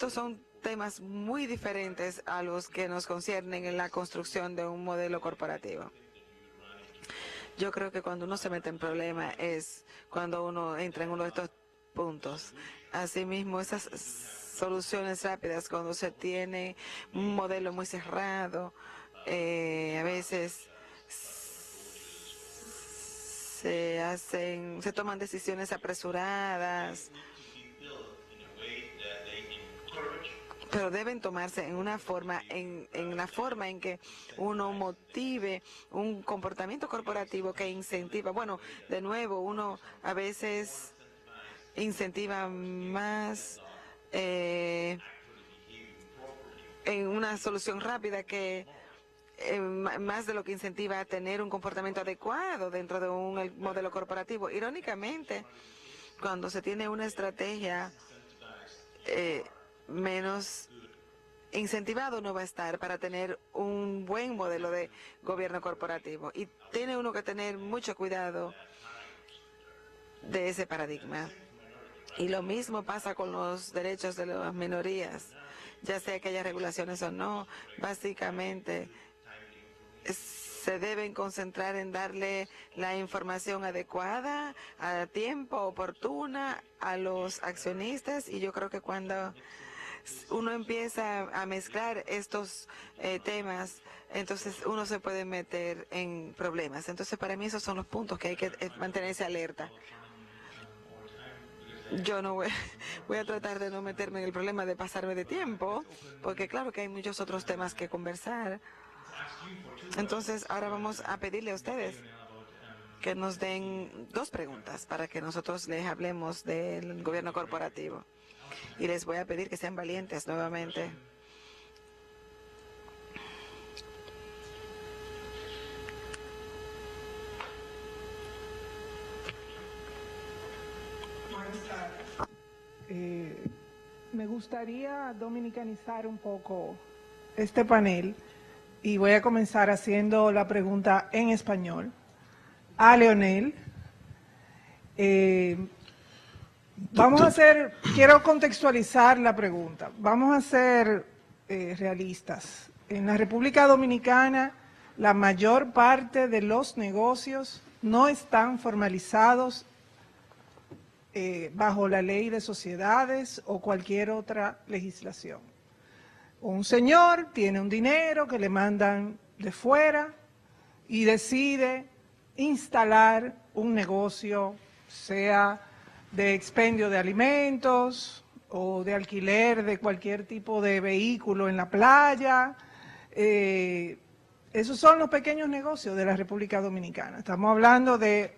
son temas muy diferentes a los que nos conciernen en la construcción de un modelo corporativo. Yo creo que cuando uno se mete en problemas es cuando uno entra en uno de estos puntos. Asimismo, esas soluciones rápidas, cuando se tiene un modelo muy cerrado, a veces se toman decisiones apresuradas, pero deben tomarse en una forma, en la forma en que uno motive un comportamiento corporativo que incentiva. Bueno, de nuevo, uno a veces incentiva más en una solución rápida que más de lo que incentiva a tener un comportamiento adecuado dentro de un modelo corporativo. Irónicamente, cuando se tiene una estrategia menos incentivado no va a estar para tener un buen modelo de gobierno corporativo. Y tiene uno que tener mucho cuidado de ese paradigma. Y lo mismo pasa con los derechos de las minorías, ya sea que haya regulaciones o no. Básicamente se deben concentrar en darle la información adecuada, a tiempo, oportuna, a los accionistas. Y yo creo que cuando uno empieza a mezclar estos temas, entonces uno se puede meter en problemas. Entonces, para mí esos son los puntos que hay que mantenerse alerta. Yo no voy a tratar de no meterme en el problema de pasarme de tiempo, porque claro que hay muchos otros temas que conversar. Entonces, ahora vamos a pedirle a ustedes que nos den 2 preguntas para que nosotros les hablemos del gobierno corporativo. Y les voy a pedir que sean valientes nuevamente. Me gustaría dominicanizar un poco este panel y voy a comenzar haciendo la pregunta en español a Leonel. Quiero contextualizar la pregunta. Vamos a ser realistas. En la República Dominicana, la mayor parte de los negocios no están formalizados bajo la ley de sociedades o cualquier otra legislación. Un señor tiene un dinero que le mandan de fuera y decide instalar un negocio, sea de expendio de alimentos o de alquiler de cualquier tipo de vehículo en la playa. Esos son los pequeños negocios de la República Dominicana. Estamos hablando de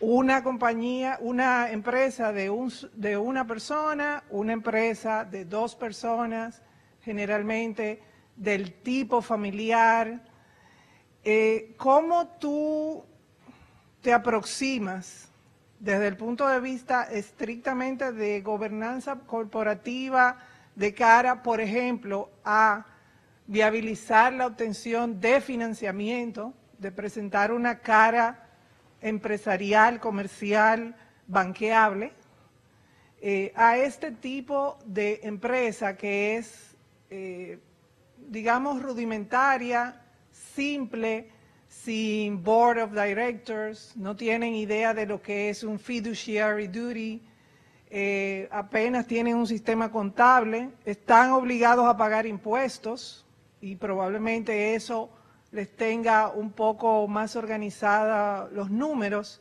una compañía, una empresa de una persona, una empresa de 2 personas, generalmente del tipo familiar. ¿Cómo tú te aproximas desde el punto de vista estrictamente de gobernanza corporativa de cara, por ejemplo, a viabilizar la obtención de financiamiento, de presentar una cara empresarial, comercial, banqueable, a este tipo de empresa que es, digamos, rudimentaria, simple, sin board of directors, no tienen idea de lo que es un fiduciary duty, apenas tienen un sistema contable, están obligados a pagar impuestos y probablemente eso les tenga un poco más organizada los números,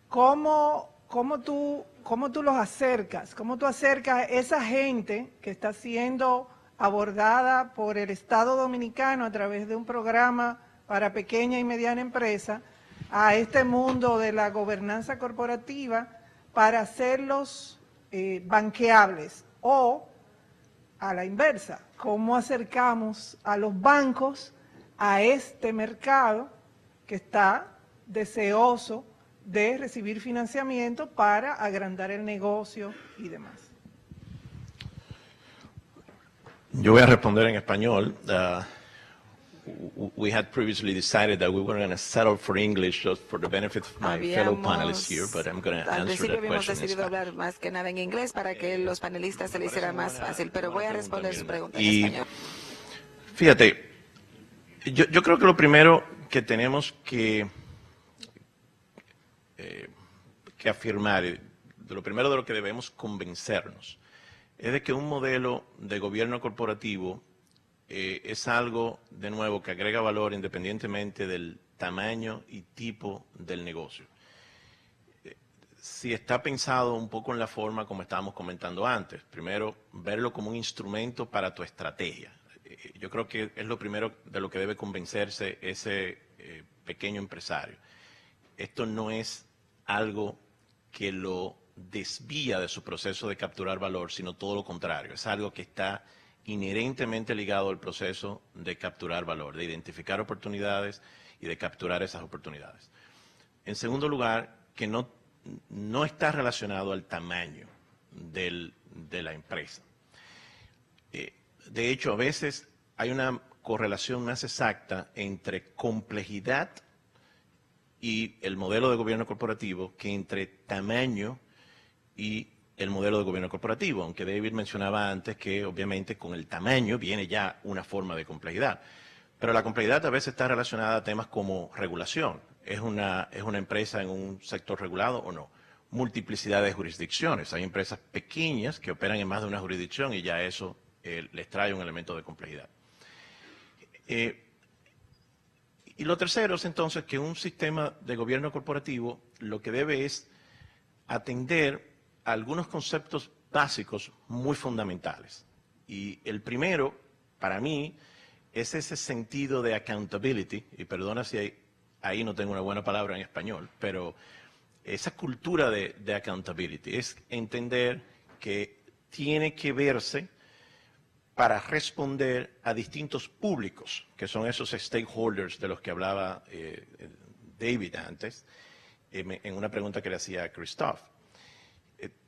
¿cómo tú los acercas? ¿Cómo tú acercas a esa gente que está siendo abordada por el Estado Dominicano a través de un programa para pequeña y mediana empresa a este mundo de la gobernanza corporativa para hacerlos banqueables? O a la inversa, ¿cómo acercamos a los bancos a este mercado que está deseoso de recibir financiamiento para agrandar el negocio y demás? Yo voy a responder en español. We had previously decided that we were going to settle for English just for the benefit of my fellow panelists here, but I'm going to Al answer principio that habíamos question in decidido Spanish. hablar más que nada en inglés para que los panelistas se les hiciera más fácil, pero voy a responder su pregunta en Y español. fíjate, yo creo que lo primero que tenemos que afirmar, lo primero de lo que debemos convencernos, es de que un modelo de gobierno corporativo es algo, de nuevo, que agrega valor independientemente del tamaño y tipo del negocio. Si está pensado un poco en la forma como estábamos comentando antes, primero, verlo como un instrumento para tu estrategia. Yo creo que es lo primero de lo que debe convencerse ese pequeño empresario. Esto no es algo que lo desvía de su proceso de capturar valor, sino todo lo contrario. Es algo que está inherentemente ligado al proceso de capturar valor, de identificar oportunidades y de capturar esas oportunidades. En segundo lugar, que no está relacionado al tamaño de la empresa. De hecho, a veces hay una correlación más exacta entre complejidad y el modelo de gobierno corporativo que entre tamaño y el modelo de gobierno corporativo, aunque David mencionaba antes que obviamente con el tamaño viene ya una forma de complejidad. Pero la complejidad a veces está relacionada a temas como regulación. ¿Es una empresa en un sector regulado o no? Multiplicidad de jurisdicciones. Hay empresas pequeñas que operan en más de una jurisdicción y ya eso les trae un elemento de complejidad. Y lo tercero es entonces que un sistema de gobierno corporativo lo que debe es atender a algunos conceptos básicos muy fundamentales. Y el primero, para mí, es ese sentido de accountability, y perdona si ahí no tengo una buena palabra en español, pero esa cultura de accountability es entender que tiene que verse para responder a distintos públicos, que son esos stakeholders de los que hablaba David antes, en una pregunta que le hacía a Christophe.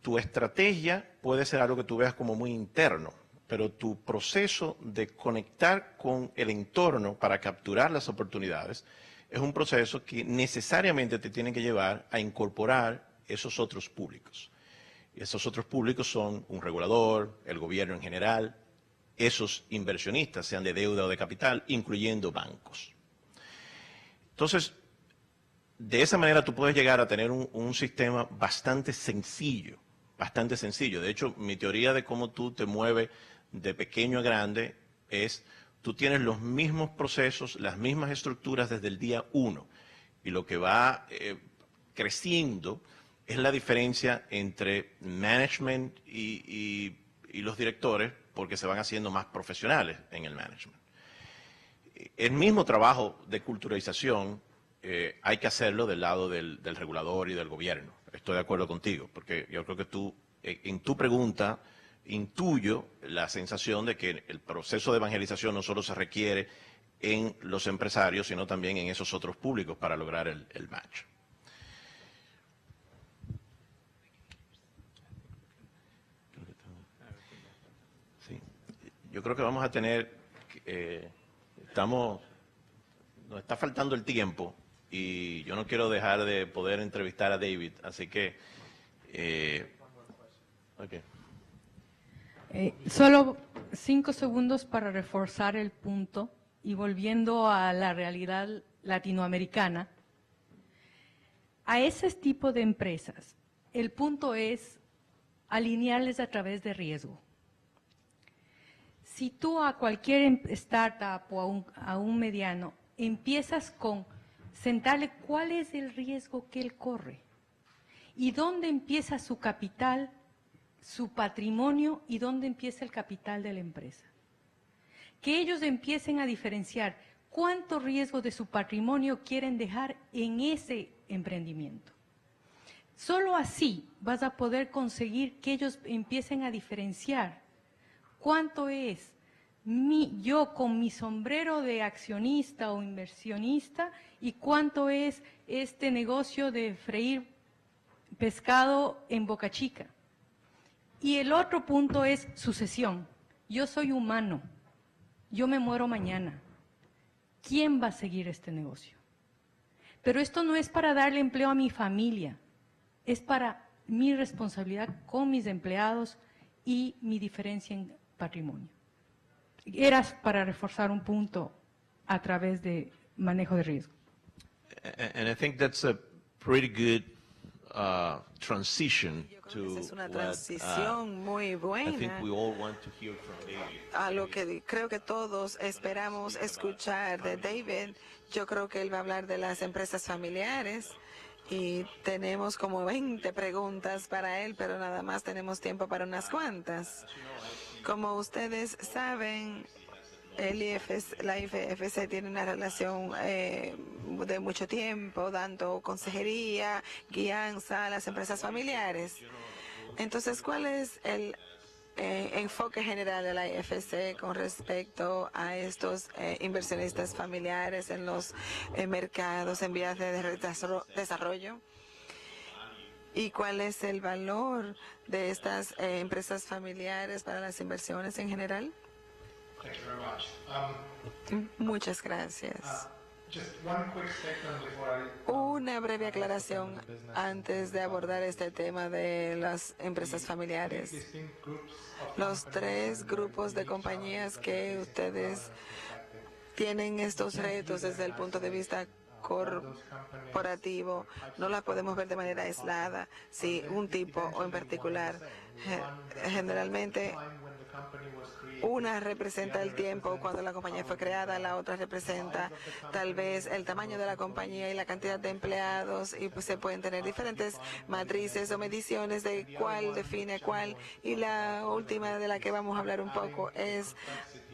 Tu estrategia puede ser algo que tú veas como muy interno, pero tu proceso de conectar con el entorno para capturar las oportunidades es un proceso que necesariamente te tiene que llevar a incorporar esos otros públicos. Y esos otros públicos son un regulador, el gobierno en general, esos inversionistas, sean de deuda o de capital, incluyendo bancos. Entonces, de esa manera tú puedes llegar a tener un sistema bastante sencillo, bastante sencillo. De hecho, mi teoría de cómo tú te mueves de pequeño a grande es, tú tienes los mismos procesos, las mismas estructuras desde el día 1. Y lo que va creciendo es la diferencia entre management y los directores, porque se van haciendo más profesionales en el management. El mismo trabajo de culturalización hay que hacerlo del lado del regulador y del gobierno. Estoy de acuerdo contigo, porque yo creo que tú, en tu pregunta, intuyo la sensación de que el proceso de evangelización no solo se requiere en los empresarios, sino también en esos otros públicos para lograr el match. Sí. Yo creo que vamos a tener, nos está faltando el tiempo y yo no quiero dejar de poder entrevistar a David, así que, okay. Solo 5 segundos para reforzar el punto y volviendo a la realidad latinoamericana. A ese tipo de empresas, el punto es alinearles a través de riesgo. Si tú a cualquier startup o a un mediano empiezas con sentarle cuál es el riesgo que él corre y dónde empieza su capital, su patrimonio y dónde empieza el capital de la empresa. Que ellos empiecen a diferenciar cuánto riesgo de su patrimonio quieren dejar en ese emprendimiento. Solo así vas a poder conseguir que ellos empiecen a diferenciar cuánto es yo con mi sombrero de accionista o inversionista y cuánto es este negocio de freír pescado en Boca Chica. Y el otro punto es sucesión. Yo soy humano, yo me muero mañana. ¿Quién va a seguir este negocio? Pero esto no es para darle empleo a mi familia, es para mi responsabilidad con mis empleados y mi diferencia en patrimonio. Era para reforzar un punto a través de manejo de riesgo. And I think that's a pretty good transition Yo creo que to esa es una what transición muy I think buena we all want to hear from David. a lo que creo que todos esperamos escuchar de David. Yo creo que él va a hablar de las empresas familiares y tenemos como 20 preguntas para él, pero nada más tenemos tiempo para unas cuantas. Como ustedes saben, la IFC tiene una relación de mucho tiempo, dando consejería, guianza a las empresas familiares. Entonces, ¿cuál es el enfoque general de la IFC con respecto a estos inversionistas familiares en los mercados en vías de desarrollo? ¿Y cuál es el valor de estas empresas familiares para las inversiones en general? Thank you very much. Muchas gracias. Just one quick statement before I Una breve aclaración antes de abordar este tema de las empresas familiares. distinct groups of Los tres grupos de compañías que ustedes tienen estos retos desde el punto de vista corporativo, no las podemos ver de manera aislada, si un tipo o en particular. Generalmente, una representa el tiempo cuando la compañía fue creada, la otra representa tal vez el tamaño de la compañía y la cantidad de empleados, y pues se pueden tener diferentes matrices o mediciones de cuál define cuál. Y la última de la que vamos a hablar un poco es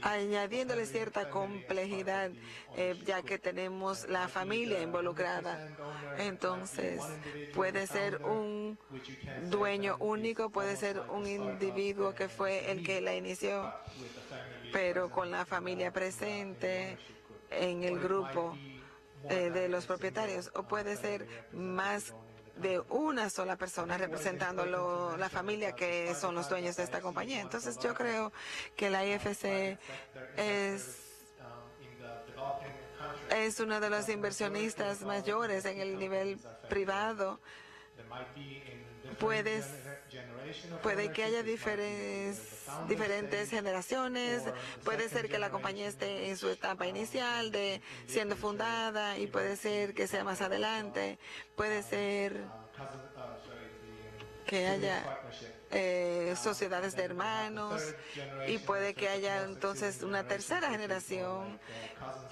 añadiéndole cierta complejidad, ya que tenemos la familia involucrada. Entonces, puede ser un dueño único, puede ser un individuo que fue el que la inició, pero con la familia presente en el grupo de los propietarios, o puede ser más de una sola persona representando la familia que son los dueños de esta compañía. Entonces yo creo que la IFC es uno de los inversionistas mayores en el nivel privado. Puede que haya diferentes generaciones, puede ser que la compañía esté en su etapa inicial de siendo fundada y puede ser que sea más adelante, puede ser que haya sociedades de hermanos y puede que haya entonces una tercera generación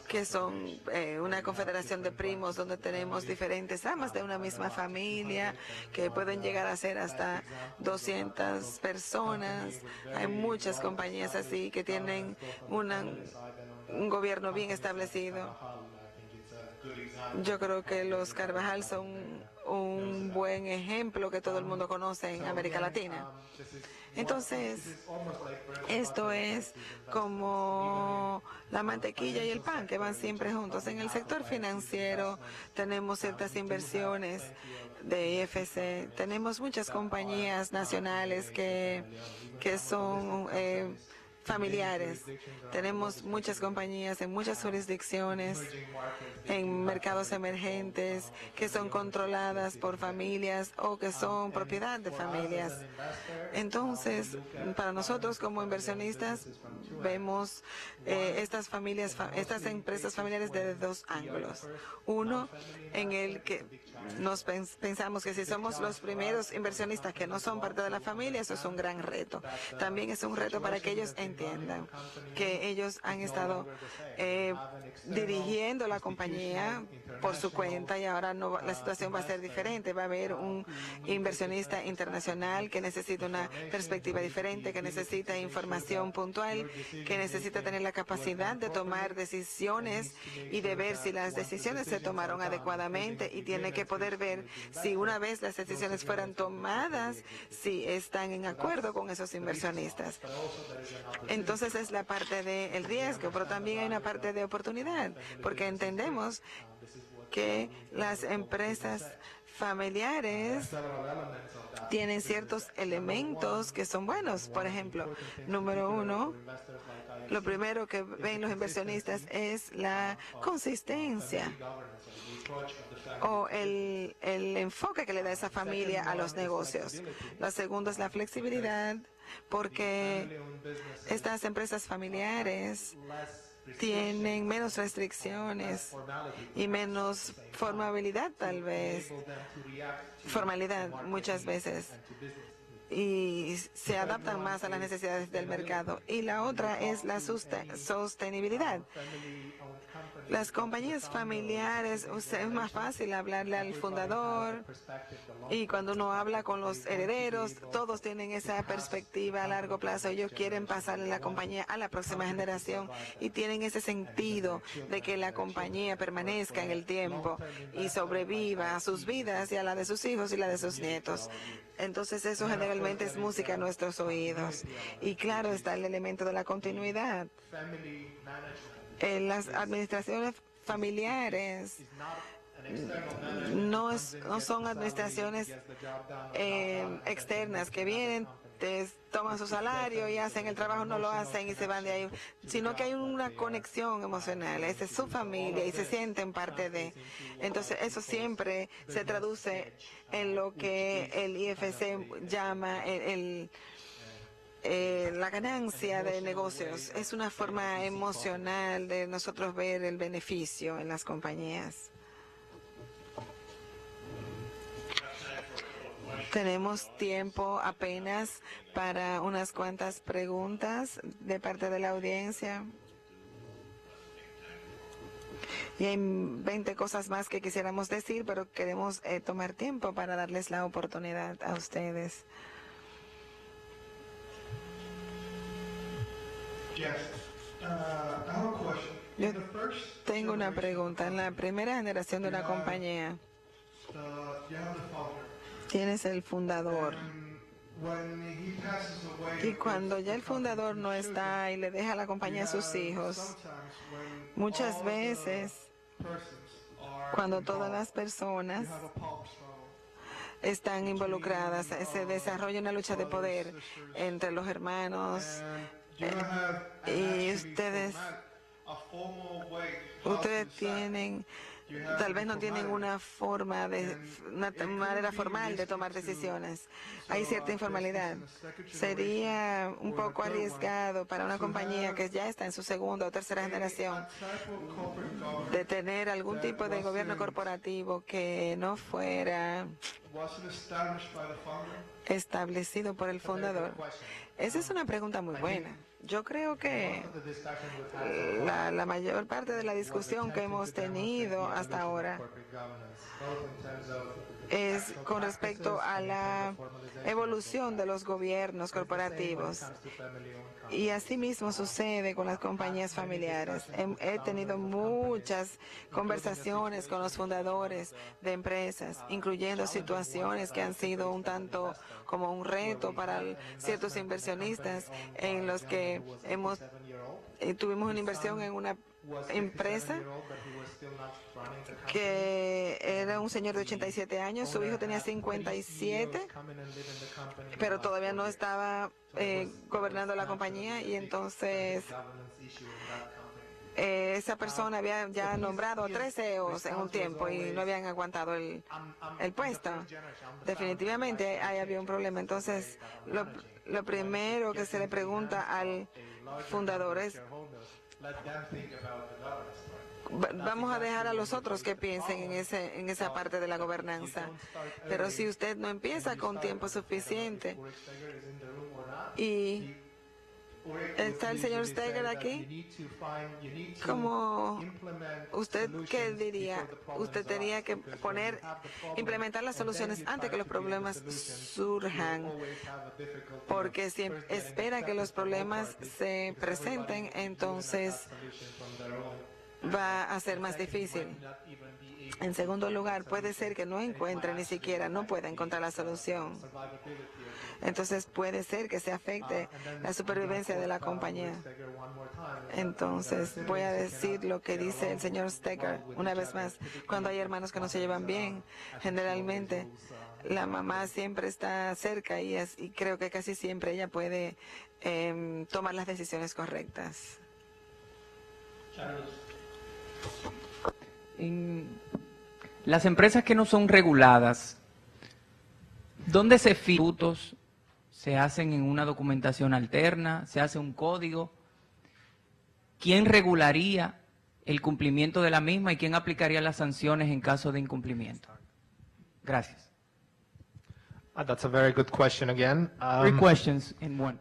que son una confederación de primos donde tenemos diferentes ramas de una misma familia que pueden llegar a ser hasta 200 personas. Hay muchas compañías así que tienen un gobierno bien establecido. Yo creo que los Carvajal son un buen ejemplo que todo el mundo conoce en América Latina. Entonces, esto es como la mantequilla y el pan que van siempre juntos. En el sector financiero tenemos ciertas inversiones de IFC. Tenemos muchas compañías nacionales que son familiares. Tenemos muchas compañías en muchas jurisdicciones, en mercados emergentes, que son controladas por familias o que son propiedad de familias. Entonces, para nosotros como inversionistas, vemos estas empresas familiares desde dos ángulos. Uno, en el que nos pensamos que si somos los primeros inversionistas que no son parte de la familia, eso es un gran reto. También es un reto para que ellos entiendan que ellos han estado dirigiendo la compañía por su cuenta y ahora no, la situación va a ser diferente. Va a haber un inversionista internacional que necesita una perspectiva diferente, que necesita información puntual, que necesita tener la capacidad de tomar decisiones y de ver si las decisiones se tomaron adecuadamente, y tiene que poder ver si una vez las decisiones fueran tomadas, si están en acuerdo con esos inversionistas. Entonces es la parte del riesgo, pero también hay una parte de oportunidad, porque entendemos que las empresas familiares tienen ciertos elementos que son buenos. Por ejemplo, número uno, lo primero que ven los inversionistas es la consistencia o el enfoque que le da esa familia a los negocios. Lo segundo es la flexibilidad, porque estas empresas familiares tienen menos restricciones y menos formalidad, tal vez, formalidad muchas veces, y se adaptan más a las necesidades del mercado. Y la otra es la sostenibilidad. Las compañías familiares, es más fácil hablarle al fundador, y cuando uno habla con los herederos, todos tienen esa perspectiva a largo plazo. Ellos quieren pasarle la compañía a la próxima generación y tienen ese sentido de que la compañía permanezca en el tiempo y sobreviva a sus vidas y a la de sus hijos y la de sus nietos. Entonces eso generalmente es música a nuestros oídos. Y claro, está el elemento de la continuidad. Las administraciones familiares no son administraciones externas que vienen, toman su salario y hacen el trabajo, no lo hacen y se van de ahí, sino que hay una conexión emocional. Esa es su familia y se sienten parte de. Entonces eso siempre se traduce en lo que el IFC llama la ganancia de negocios. Es una forma emocional de nosotros ver el beneficio en las compañías. Tenemos tiempo apenas para unas cuantas preguntas de parte de la audiencia. Y hay 20 cosas más que quisiéramos decir, pero queremos tomar tiempo para darles la oportunidad a ustedes. Yo tengo una pregunta. En la primera generación de una compañía, tienes el fundador. Y cuando ya el fundador no está y le deja la compañía a sus hijos, muchas veces, cuando todas las personas están involucradas, se desarrolla una lucha de poder entre los hermanos, y ustedes tienen, tal vez no tienen una manera formal de tomar decisiones. Hay cierta informalidad. Sería un poco arriesgado para una compañía que ya está en su segunda o tercera generación de tener algún tipo de gobierno corporativo que no fuera establecido por el fundador. Esa es una pregunta muy buena. Yo creo que la mayor parte de la discusión que hemos tenido hasta ahora es con respecto a la evolución de los gobiernos corporativos. Y así mismo sucede con las compañías familiares. He tenido muchas conversaciones con los fundadores de empresas, incluyendo situaciones que han sido un tanto como un reto para ciertos inversionistas, en los que tuvimos una inversión en una empresa que era un señor de 87 años, su hijo tenía 57, pero todavía no estaba gobernando la compañía, y entonces esa persona había ya nombrado 3 CEOs en un tiempo y no habían aguantado el puesto. Definitivamente ahí había un problema. Entonces, lo primero que se le pregunta al fundador es: vamos a dejar a los otros que piensen en esa parte de la gobernanza. Pero si usted no empieza con tiempo suficiente y ¿Está el señor Steger aquí? Como usted, ¿qué diría? Usted tenía que implementar las soluciones antes que los problemas surjan, porque si espera que los problemas se presenten, entonces va a ser más difícil. En segundo lugar, puede ser que no encuentre ni siquiera, no pueda encontrar la solución. Entonces puede ser que se afecte la supervivencia de la compañía. Entonces voy a decir lo que dice el señor Steger una vez más. Cuando hay hermanos que no se llevan bien, generalmente la mamá siempre está cerca y creo que casi siempre ella puede tomar las decisiones correctas. Las empresas que no son reguladas, ¿dónde se fijan? ¿Se hacen en una documentación alterna? ¿Se hace un código? ¿Quién regularía el cumplimiento de la misma y quién aplicaría las sanciones en caso de incumplimiento? Gracias. That's a very good question again. 3 questions in one.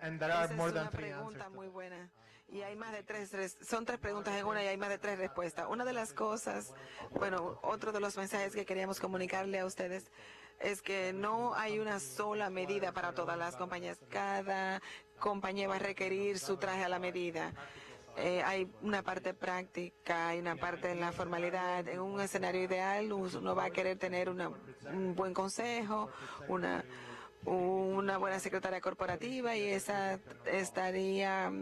And there are Esa more es than una 3 answers. pregunta muy buena. Y hay más de son 3 preguntas en una y hay más de 3 respuestas. Una de las cosas, bueno, otro de los mensajes que queríamos comunicarle a ustedes es que no hay una sola medida para todas las compañías. Cada compañía va a requerir su traje a la medida. Hay una parte práctica, hay una parte en la formalidad. En un escenario ideal, uno va a querer tener un buen consejo, una buena secretaria corporativa y esa estaría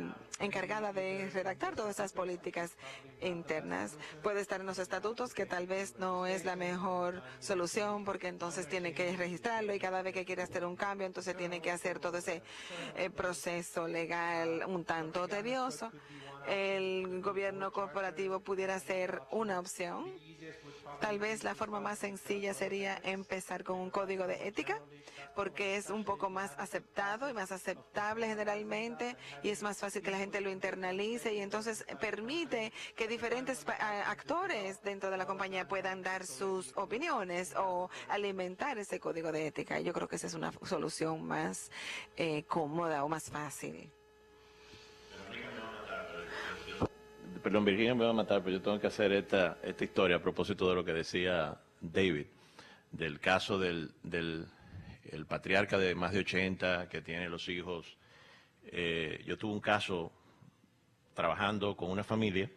encargada de redactar todas esas políticas internas. Puede estar en los estatutos, que tal vez no es la mejor solución porque entonces tiene que registrarlo y cada vez que quiere hacer un cambio entonces tiene que hacer todo ese proceso legal un tanto tedioso. El gobierno corporativo pudiera ser una opción. Tal vez la forma más sencilla sería empezar con un código de ética, porque es un poco más aceptado y más aceptable generalmente y es más fácil que la gente lo internalice y entonces permite que diferentes actores dentro de la compañía puedan dar sus opiniones o alimentar ese código de ética. Yo creo que esa es una solución más cómoda o más fácil. Perdón, Virginia me va a matar, pero yo tengo que hacer esta historia a propósito de lo que decía David, del caso del patriarca de más de 80 que tiene los hijos. Yo tuve un caso trabajando con una familia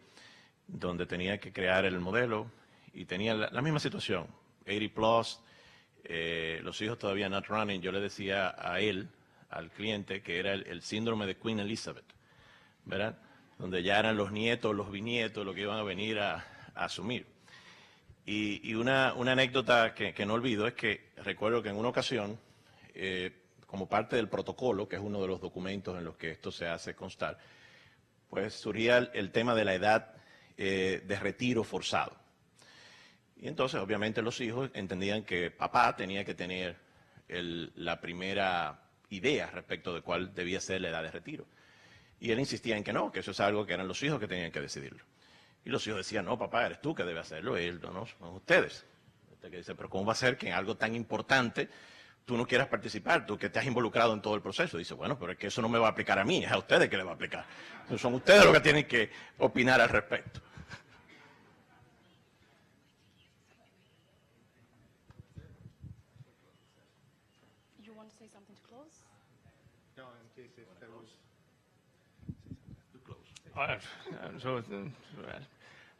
donde tenía que crear el modelo y tenía la misma situación, 80 plus, los hijos todavía not running. Yo le decía a él, al cliente, que era el síndrome de Queen Elizabeth, ¿verdad? Donde ya eran los nietos, los bisnietos, los que iban a venir a asumir. Y una anécdota que no olvido es que recuerdo que en una ocasión, como parte del protocolo, que es uno de los documentos en los que esto se hace constar, pues surgía el tema de la edad de retiro forzado. Y entonces, obviamente, los hijos entendían que papá tenía que tener la primera idea respecto de cuál debía ser la edad de retiro. Y él insistía en que no, que eso es algo que eran los hijos que tenían que decidirlo. Y los hijos decían, no, papá, eres tú que debes hacerlo, él, no, son ustedes. Que dice, pero ¿cómo va a ser que en algo tan importante tú no quieras participar, tú que te has involucrado en todo el proceso? Dice, bueno, pero es que eso no me va a aplicar a mí, es a ustedes que le va a aplicar. Entonces, son ustedes los que tienen que opinar al respecto.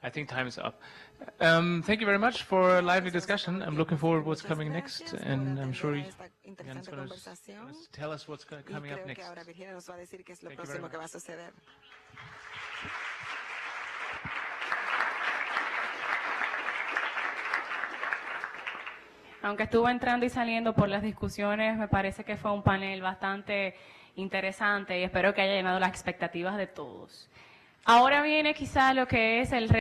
I think time is up. Thank you very much for a lively discussion. I'm looking forward to what's coming next, and I'm sure Virginia's going to tell us what's coming up next. Ahora Virginia nos va a decir qué es lo próximo que va a suceder. Aunque estuvo entrando y saliendo por las discusiones, me parece que fue un panel bastante interesante y espero que haya llenado las expectativas de todos. Ahora viene quizá lo que es el